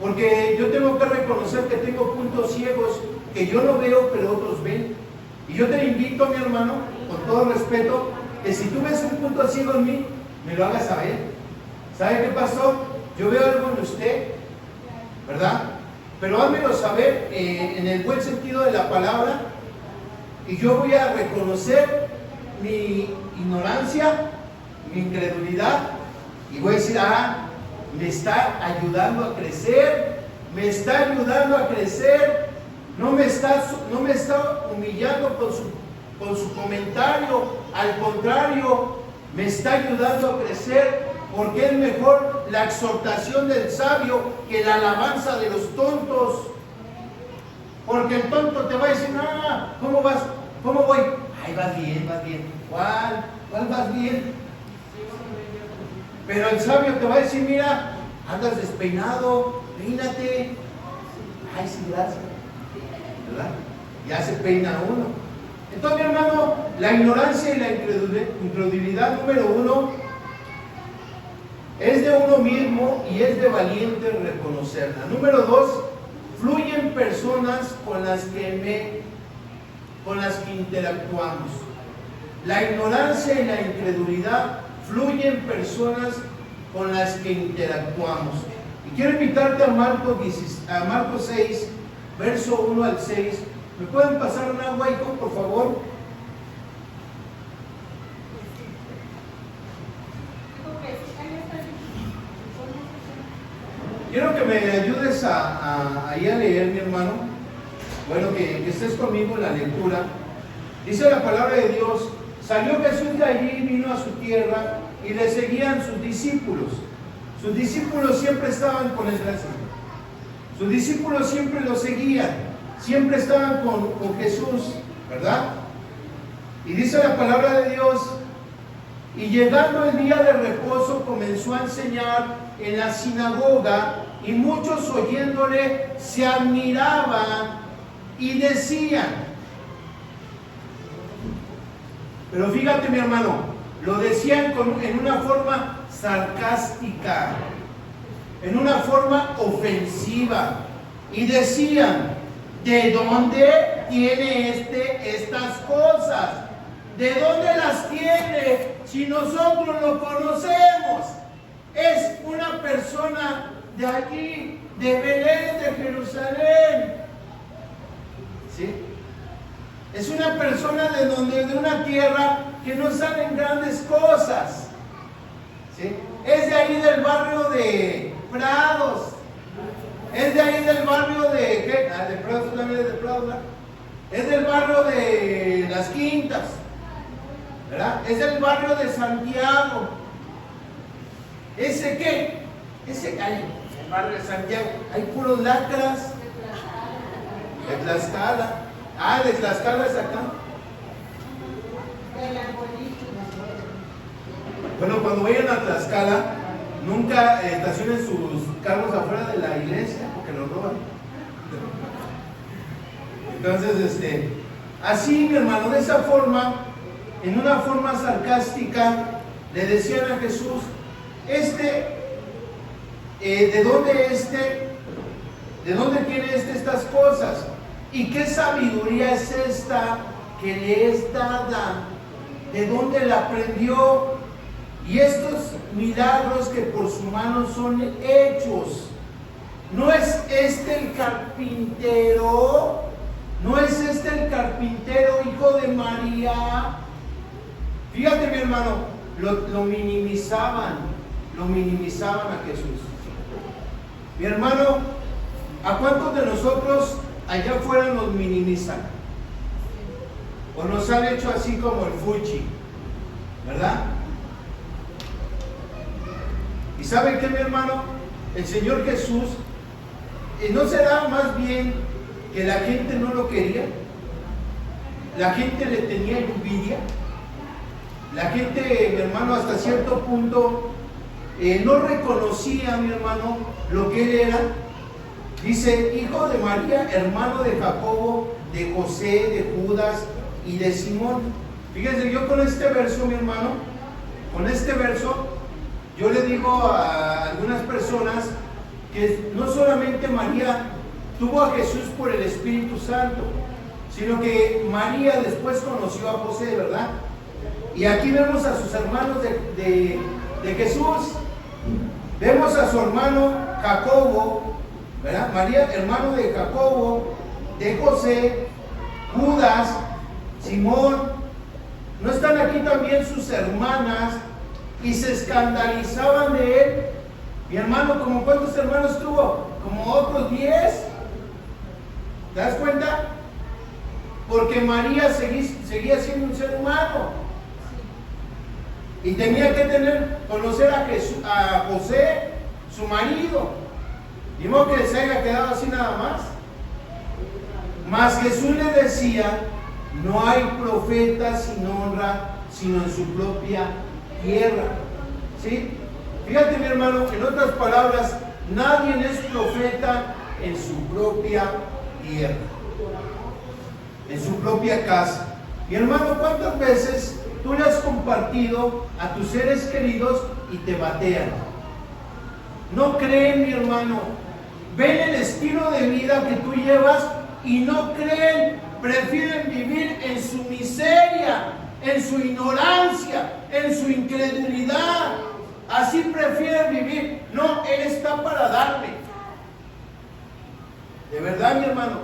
Porque yo tengo que reconocer que tengo puntos ciegos que yo no veo, pero otros ven. Y yo te invito, mi hermano, con todo respeto, que si tú ves un punto ciego en mí, me lo hagas saber. ¿Sabe qué pasó? Yo veo algo en usted, ¿verdad? Pero házmelo saber en el buen sentido de la palabra, y yo voy a reconocer mi ignorancia, mi incredulidad, y voy a decir, me está ayudando a crecer, no me está humillando con su comentario, al contrario, me está ayudando a crecer, porque es mejor la exhortación del sabio que la alabanza de los tontos. Porque el tonto te va a decir, ¿cómo vas? ¿Cómo voy? Ay, vas bien. ¿Cuál vas bien? Pero el sabio te va a decir, mira, andas despeinado, peínate. Ay, sí, gracias. ¿Verdad? Ya se peina uno. Entonces, mi hermano, la ignorancia y la incredulidad número 1 es de uno mismo y es de valiente reconocerla. Número 2, fluyen personas con las que interactuamos. La ignorancia y la incredulidad fluyen personas con las que interactuamos. Y quiero invitarte a Marcos 6, verso 1 al 6. ¿Me pueden pasar un agua, hijo, por favor? Quiero que me ayudes ahí a leer, mi hermano. Bueno, que estés conmigo en la lectura. Dice la palabra de Dios: salió Jesús de allí y vino a su tierra, y le seguían sus discípulos. Sus discípulos siempre estaban con él, gracias. Sus discípulos siempre lo seguían, siempre estaban con Jesús, ¿verdad? Y dice la palabra de Dios: y llegando el día de reposo comenzó a enseñar en la sinagoga, y muchos oyéndole se admiraban y decían. Pero fíjate, mi hermano, lo decían en una forma sarcástica, en una forma ofensiva, y decían: ¿de dónde tiene estas cosas? ¿De dónde las tiene si nosotros lo conocemos? Es una persona de allí, de Belén, de Jerusalén. ¿Sí? Es una persona de una tierra que no salen grandes cosas. ¿Sí? Es de ahí del barrio de Prados. Es de ahí del barrio de... ¿qué? De Prados también es de Prados, ¿verdad? Es del barrio de Las Quintas, ¿verdad? Es del barrio de Santiago. ¿Ese qué? El barrio de Santiago. Hay puros lacras. De Tlaxcala. De Tlaxcala es acá. Bueno, cuando vayan a Tlaxcala, nunca estacionen sus carros afuera de la iglesia porque los roban. Entonces, así, mi hermano, de esa forma, en una forma sarcástica, le decían a Jesús: ¿de dónde tiene estas cosas? ¿Y qué sabiduría es esta que le es dada? ¿De dónde la aprendió? Y estos milagros que por su mano son hechos. ¿No es este el carpintero? ¿No es este el carpintero, hijo de María? Fíjate, mi hermano, lo minimizaban a Jesús. Mi hermano, ¿a cuántos de nosotros allá afuera nos minimizan? O nos han hecho así como el fuchi, ¿verdad? ¿Y saben qué, mi hermano? El Señor Jesús, ¿no será más bien que la gente no lo quería? La gente le tenía envidia. La gente, mi hermano, hasta cierto punto no reconocía, mi hermano, lo que él era. Dice: hijo de María, hermano de Jacobo, de José, de Judas y de Simón. Fíjense, yo con este verso, mi hermano, con este verso, yo le digo a algunas personas que no solamente María tuvo a Jesús por el Espíritu Santo, sino que María después conoció a José, ¿verdad? Y aquí vemos a sus hermanos de Jesús. Vemos a su hermano Jacobo, ¿verdad? María, hermano de Jacobo, de José, Judas, Simón. ¿No están aquí también sus hermanas? Y se escandalizaban de él. Mi hermano, ¿como cuántos hermanos tuvo? Como otros 10. ¿Te das cuenta? Porque María seguía siendo un ser humano. Y tenía que conocer a José, su marido. Y no que se haya quedado así nada más. Mas Jesús le decía: no hay profeta sin honra sino en su propia tierra. ¿Sí? Fíjate, mi hermano, en otras palabras, nadie es profeta en su propia tierra, en su propia casa. Mi hermano, ¿cuántas veces tú le has compartido a tus seres queridos y te batean? No creen, mi hermano. Ven el estilo de vida que tú llevas y no creen. Prefieren vivir en su miseria, en su ignorancia, en su incredulidad. Así prefieren vivir. No, Él está para darme. De verdad, mi hermano.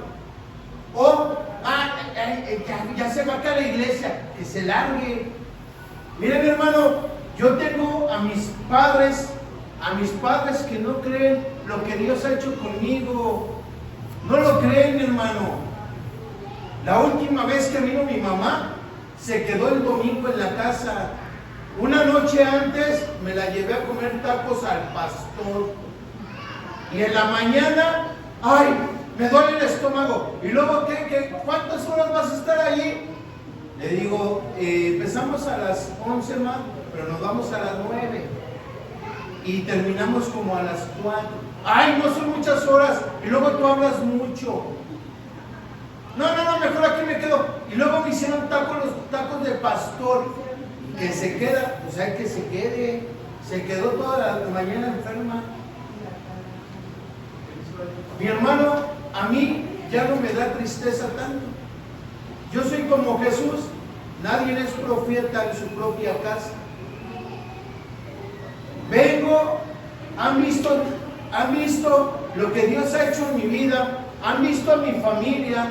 O, ya se va acá a la iglesia, que se largue. Mire, mi hermano, yo tengo a mis padres que no creen lo que Dios ha hecho conmigo. No lo creen, mi hermano. La última vez que vino mi mamá, se quedó el domingo en la casa. Una noche antes me la llevé a comer tacos al pastor. Y en la mañana, ¡ay! Me duele el estómago. Y luego, ¿cuántas horas vas a estar allí? Le digo, empezamos a las 11, ma, pero nos vamos a las 9. Y terminamos como a las 4. ¡Ay, no son muchas horas! Y luego tú hablas mucho. No, mejor aquí me quedo. Y luego me hicieron los tacos de pastor. Que se queda, pues hay que se quede. Se quedó toda la mañana enferma. Mi hermano, a mí ya no me da tristeza tanto. Yo soy como Jesús. Nadie es profeta en su propia casa. Vengo, han visto lo que Dios ha hecho en mi vida, han visto a mi familia,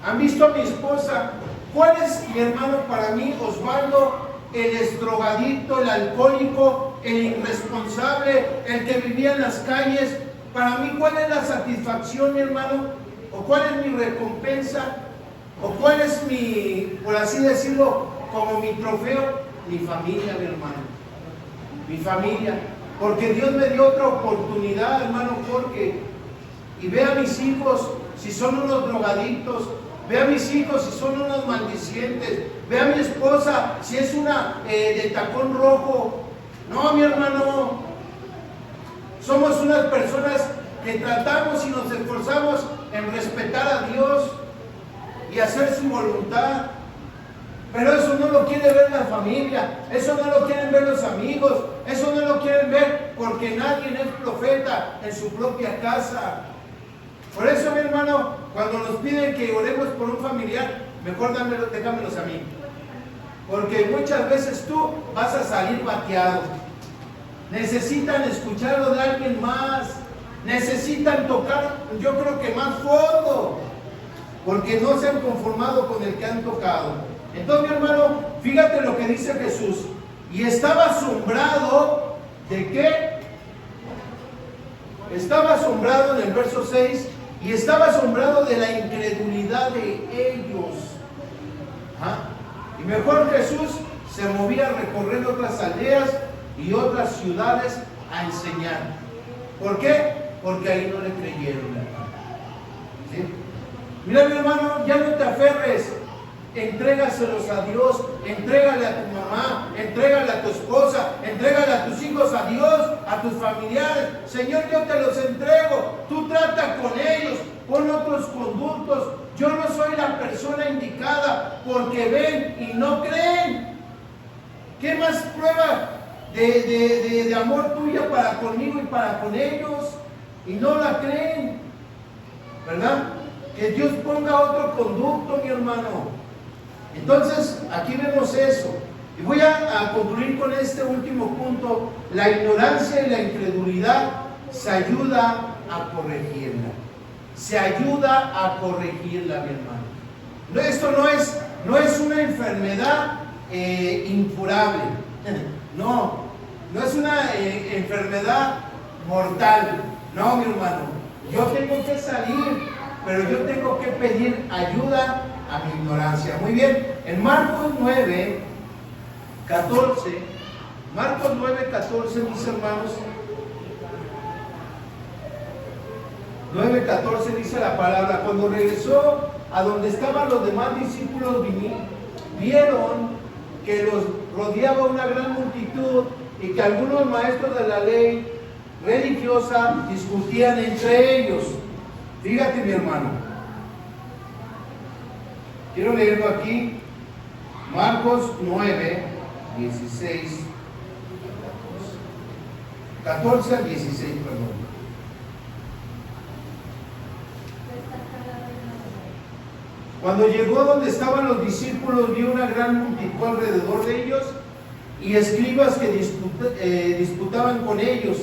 han visto a mi esposa. ¿Cuál es, mi hermano, para mí, Osvaldo, el esdrogadicto, el alcohólico, el irresponsable, el que vivía en las calles? Para mí, ¿cuál es la satisfacción, mi hermano? ¿O cuál es mi recompensa? ¿O cuál es mi, por así decirlo, como mi trofeo? Mi familia, mi hermano. Mi familia. Porque Dios me dio otra oportunidad, hermano Jorge. Y ve a mis hijos si son unos drogadictos. Ve a mis hijos si son unos maldicientes. Ve a mi esposa si es una de tacón rojo. No, mi hermano. Somos unas personas que tratamos y nos esforzamos en respetar a Dios y hacer su voluntad. Pero eso no lo quiere ver la familia, eso no lo quieren ver los amigos, eso no lo quieren ver porque nadie es profeta en su propia casa. Por eso, mi hermano, cuando nos piden que oremos por un familiar, mejor déjamelos a mí. Porque muchas veces tú vas a salir bateado. Necesitan escucharlo de alguien más, necesitan tocar, yo creo que más fondo, porque no se han conformado con el que han tocado. Entonces, mi hermano, fíjate lo que dice Jesús. Y estaba asombrado ¿de qué? Estaba asombrado en el verso 6, y estaba asombrado de la incredulidad de ellos. Y mejor Jesús se movía a recorrer otras aldeas y otras ciudades a enseñar. ¿Por qué? Porque ahí no le creyeron. ¿Sí? Mira, mi hermano, ya no te aferres. Entrégaselos a Dios, entrégale a tu mamá, entrégale a tu esposa, entrégale a tus hijos a Dios, a tus familiares. Señor, yo te los entrego, tú trata con ellos, pon otros conductos. Yo no soy la persona indicada porque ven y no creen. ¿Qué más prueba de amor tuya para conmigo y para con ellos? Y no la creen, ¿verdad? Que Dios ponga otro conducto, mi hermano. Entonces, aquí vemos eso. Y voy a concluir con este último punto. La ignorancia y la incredulidad se ayuda a corregirla. Se ayuda a corregirla, mi hermano. Esto no es una enfermedad incurable. No es una enfermedad mortal. No, mi hermano. Yo tengo que salir, pero yo tengo que pedir ayuda a mi ignorancia. Muy bien, en Marcos 9, 14, mis hermanos, 9:14 dice la palabra: cuando regresó a donde estaban los demás discípulos, vieron que los rodeaba una gran multitud y que algunos maestros de la ley religiosa discutían entre ellos. Fíjate, mi hermano, quiero leerlo aquí, Marcos 9, 16, 14 al 16, perdón. Cuando llegó donde estaban los discípulos, vio una gran multitud alrededor de ellos y escribas que disputaban con ellos.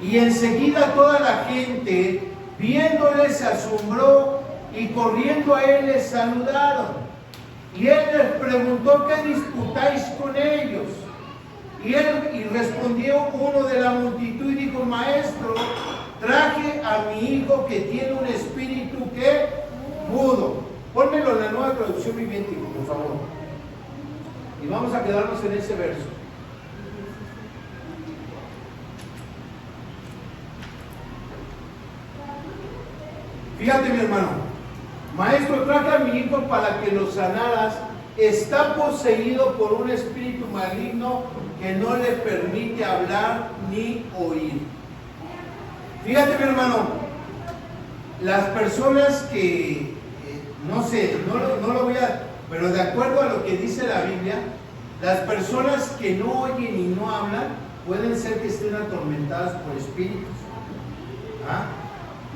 Y enseguida toda la gente, viéndole, se asombró y corriendo a él les saludaron. Y él les preguntó: ¿qué disputáis con ellos? Y respondió uno de la multitud y dijo: Maestro, traje a mi hijo que tiene un espíritu que mudo. Pónmelo en la Nueva Traducción Viviente, por favor. Y vamos a quedarnos en ese verso. Fíjate, mi hermano. Maestro, traje a mi hijo para que lo sanaras. Está poseído por un espíritu maligno que no le permite hablar ni oír. Fíjate, mi hermano. Las personas que no sé, no lo voy a, pero de acuerdo a lo que dice la Biblia, las personas que no oyen y no hablan pueden ser que estén atormentadas por espíritus. ¿Ah?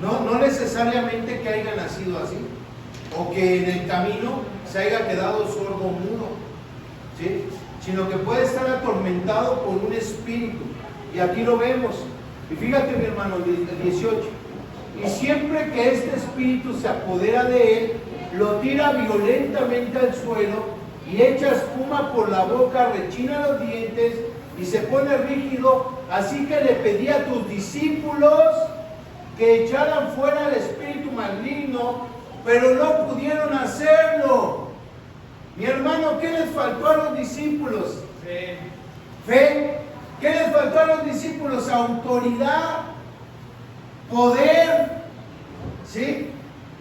No necesariamente que haya nacido así, o que en el camino se haya quedado sordo o mudo, ¿sí? Sino que puede estar atormentado por un espíritu. Y aquí lo vemos. Y fíjate, mi hermano, el 18. Y siempre que este espíritu se apodera de él, lo tira violentamente al suelo y echa espuma por la boca, rechina los dientes y se pone rígido. Así que le pedí a tus discípulos que echaran fuera el espíritu maligno, pero no pudieron hacerlo. Mi hermano, ¿qué les faltó a los discípulos? Fe. Fe. ¿Qué les faltó a los discípulos? Autoridad, poder, ¿sí?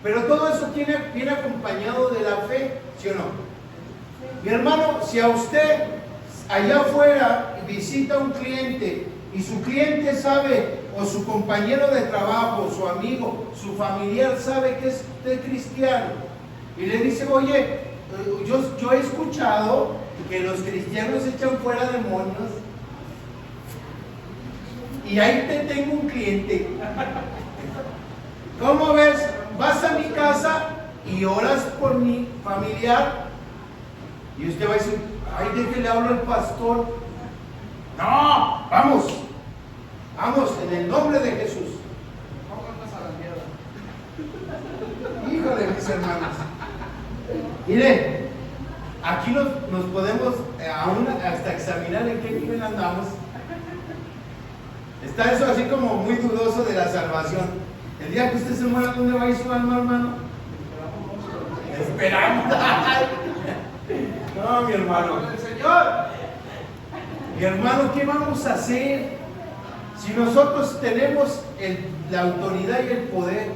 Pero todo eso viene acompañado de la fe, ¿sí o no? Mi hermano, si a usted allá afuera visita a un cliente y su cliente sabe, o su compañero de trabajo, su amigo, su familiar sabe que es usted cristiano, y le dice: oye, yo he escuchado que los cristianos echan fuera demonios, y ahí te tengo un cliente. ¿Cómo ves? Vas a mi casa y oras por mi familiar, y usted va a decir: ay, déjele hablo al pastor. No, vamos en el nombre de Jesús. Híjole, mis hermanos, mire, aquí nos podemos aún hasta examinar en qué nivel andamos. Está eso así como muy dudoso de la salvación. El día que usted se muera, ¿dónde va a ir su alma, hermano? Esperamos. No, mi hermano. El Señor. Mi hermano, ¿qué vamos a hacer? Si nosotros tenemos la autoridad y el poder,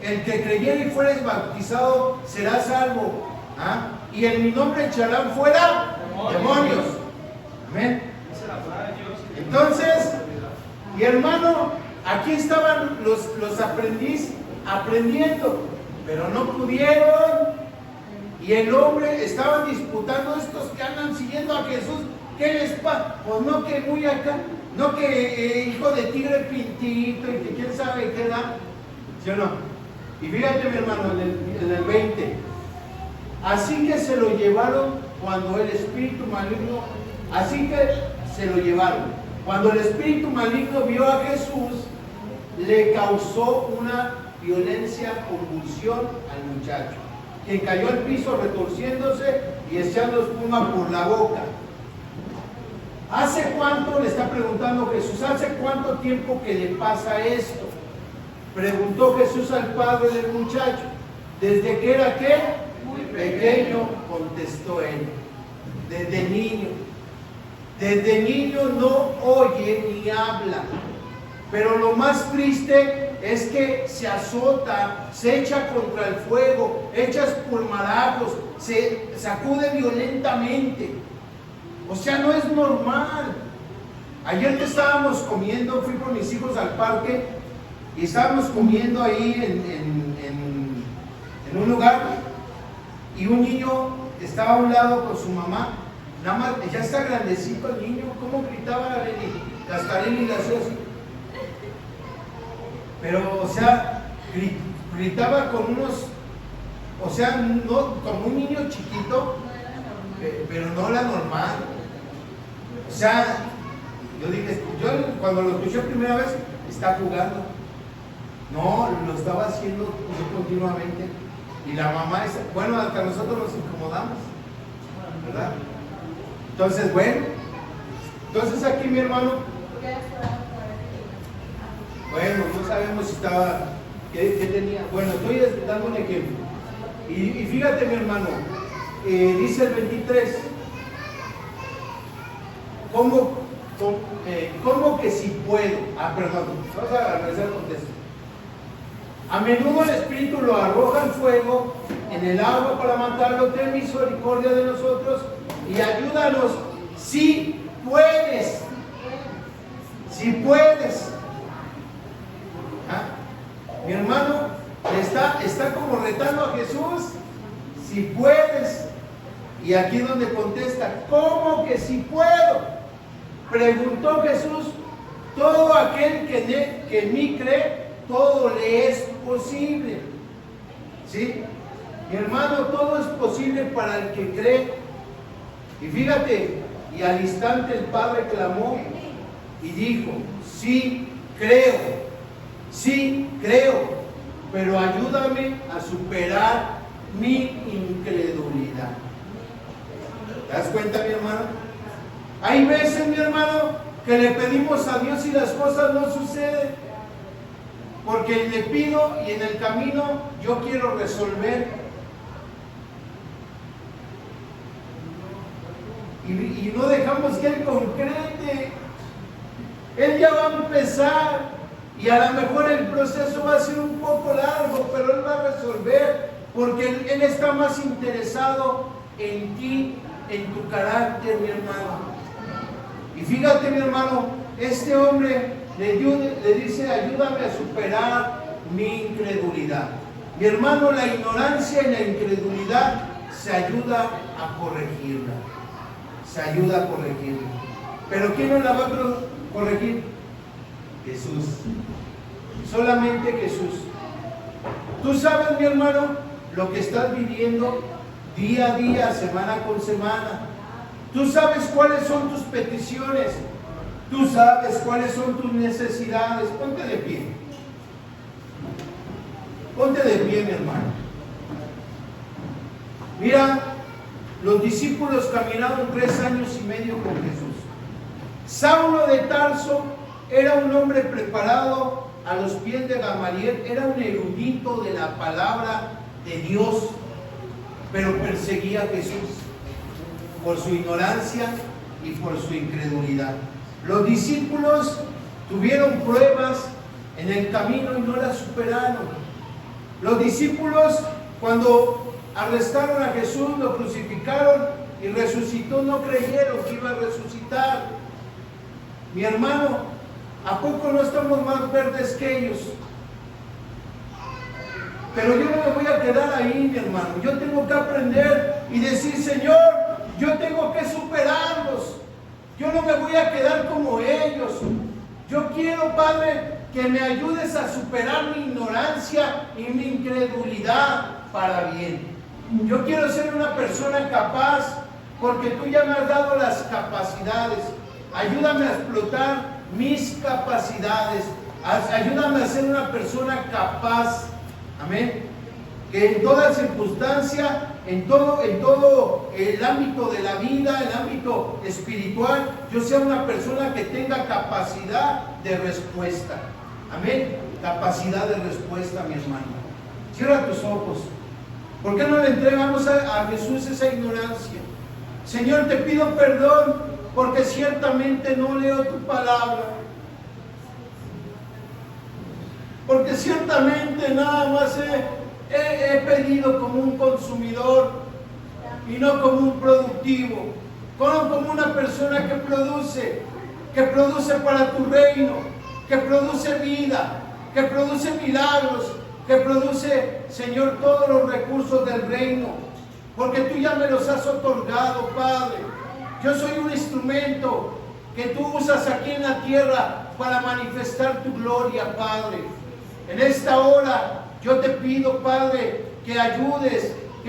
el que creyera y fuera bautizado será salvo. ¿Ah? Y en mi nombre echarán fuera demonios. Amén. Entonces, mi hermano, aquí estaban los aprendices aprendiendo, pero no pudieron. Y el hombre, estaban disputando estos que andan siguiendo a Jesús. ¿Qué les pasa? Pues no, que muy acá, no, que hijo de tigre pintito y que quién sabe qué da, ¿sí o no? Y fíjate, mi hermano, en el 20, así que se lo llevaron cuando el espíritu maligno, así que se lo llevaron. Cuando el espíritu maligno vio a Jesús, le causó una violencia, convulsión al muchacho, quien cayó al piso retorciéndose y echando espuma por la boca. ¿Hace cuánto, le está preguntando Jesús, hace cuánto tiempo que le pasa esto? Preguntó Jesús al padre del muchacho. ¿Desde que era qué? Muy pequeño, contestó él. Desde niño. Desde niño no oye ni habla. Pero lo más triste es que se azota, se echa contra el fuego, echa espulmarajos, se sacude violentamente. O sea, no es normal. Ayer que estábamos comiendo, fui con mis hijos al parque y estábamos comiendo ahí en un lugar y un niño estaba a un lado con su mamá. Nada más, ya está grandecito el niño. ¿Cómo gritaba la Leni? Hasta Leni la hacía así. Pero, o sea, gritaba con unos, o sea, no como un niño chiquito, pero no la normal. O sea, yo dije, yo cuando lo escuché primera vez, está jugando. No, lo estaba haciendo continuamente. Y la mamá, bueno, hasta nosotros nos incomodamos, ¿verdad? Entonces, bueno, entonces aquí mi hermano, bueno, no sabemos si estaba, ¿qué tenía? Bueno, estoy dando un ejemplo. Y fíjate mi hermano, dice el 23, ¿cómo que si puedo? Perdón, vamos a regresar al contexto. A menudo el Espíritu lo arroja al fuego, en el agua para matarlo. Ten misericordia de nosotros y ayúdanos si puedes. Si puedes. Mi hermano está como retando a Jesús. Si puedes. Y aquí es donde contesta, ¿cómo que si puedo? Preguntó Jesús, todo aquel que en mí cree, todo le es posible. ¿Sí? Mi hermano, todo es posible para el que cree. Y fíjate, y al instante el Padre clamó y dijo, sí creo, pero ayúdame a superar mi incredulidad. ¿Te das cuenta, mi hermano? Hay veces, mi hermano, que le pedimos a Dios y las cosas no suceden. Porque le pido y en el camino yo quiero resolver. Y no dejamos que Él concrete. Él ya va a empezar. Y a lo mejor el proceso va a ser un poco largo, pero Él va a resolver. Porque Él está más interesado en ti, en tu carácter, mi hermano. Y fíjate, mi hermano, este hombre le dice, ayúdame a superar mi incredulidad. Mi hermano, la ignorancia y la incredulidad se ayuda a corregirla. Se ayuda a corregirla. Pero ¿quién nos la va a corregir? Jesús. Solamente Jesús. Tú sabes, mi hermano, lo que estás viviendo día a día, semana con semana. Tú sabes cuáles son tus peticiones. Tú sabes cuáles son tus necesidades. Ponte de pie. Ponte de pie, mi hermano. Mira, los discípulos caminaron 3 años y medio con Jesús. Saulo de Tarso era un hombre preparado a los pies de Gamaliel. Era un erudito de la palabra de Dios, pero perseguía a Jesús por su ignorancia y por su incredulidad. Los discípulos tuvieron pruebas en el camino y no las superaron. Los discípulos, cuando arrestaron a Jesús, lo crucificaron y resucitó, no creyeron que iba a resucitar. Mi hermano, ¿a poco no estamos más verdes que ellos? Pero yo no me voy a quedar ahí, mi hermano. Yo tengo que aprender y decir, Señor, yo tengo que superarlos. Yo no me voy a quedar como ellos. Yo quiero, Padre, que me ayudes a superar mi ignorancia y mi incredulidad para bien. Yo quiero ser una persona capaz, porque tú ya me has dado las capacidades. Ayúdame a explotar mis capacidades. Ayúdame a ser una persona capaz. Amén. Que en toda circunstancia, en todo el ámbito de la vida, el ámbito espiritual, yo sea una persona que tenga capacidad de respuesta. Amén. Capacidad de respuesta, mi hermano. Cierra tus ojos. ¿Por qué no le entregamos a Jesús esa ignorancia? Señor, te pido perdón porque ciertamente no leo tu palabra. Porque ciertamente nada más he pedido como un consumidor y no como un productivo. como una persona que produce para tu reino, que produce vida, que produce milagros, que produce, Señor, todos los recursos del reino, porque tú ya me los has otorgado, Padre. Yo soy un instrumento que tú usas aquí en la tierra para manifestar tu gloria, Padre. En esta hora yo te pido, Padre, que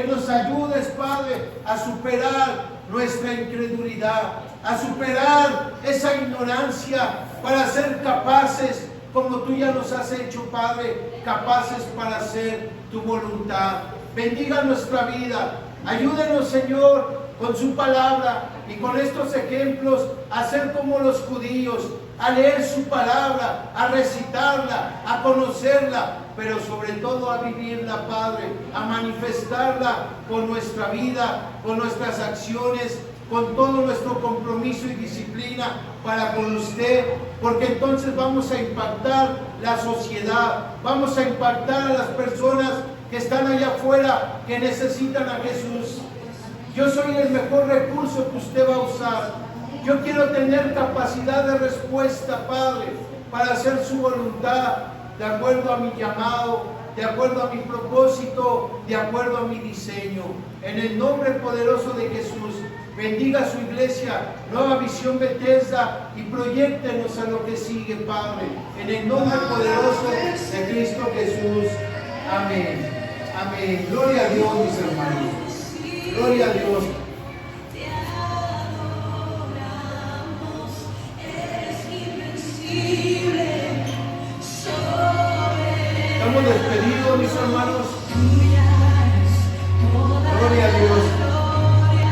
nos ayudes, Padre, a superar nuestra incredulidad, a superar esa ignorancia para ser capaces, como tú ya nos has hecho, Padre, capaces para hacer tu voluntad. Bendiga nuestra vida. Ayúdenos, Señor, con su palabra y con estos ejemplos a ser como los judíos, a leer su palabra, a recitarla, a conocerla, pero sobre todo a vivirla, Padre, a manifestarla con nuestra vida, con nuestras acciones, con todo nuestro compromiso y disciplina para con usted, porque entonces vamos a impactar la sociedad, vamos a impactar a las personas que están allá afuera, que necesitan a Jesús. Yo soy el mejor recurso que usted va a usar. Yo quiero tener capacidad de respuesta, Padre, para hacer su voluntad, de acuerdo a mi llamado, de acuerdo a mi propósito, de acuerdo a mi diseño. En el nombre poderoso de Jesús, bendiga su iglesia, Nueva Visión Bethesda, y proyéctenos a lo que sigue, Padre. En el nombre poderoso de Cristo Jesús. Amén. Amén. Gloria a Dios, mis hermanos. Gloria a Dios. Estamos despedidos, mis hermanos. Gloria a Dios.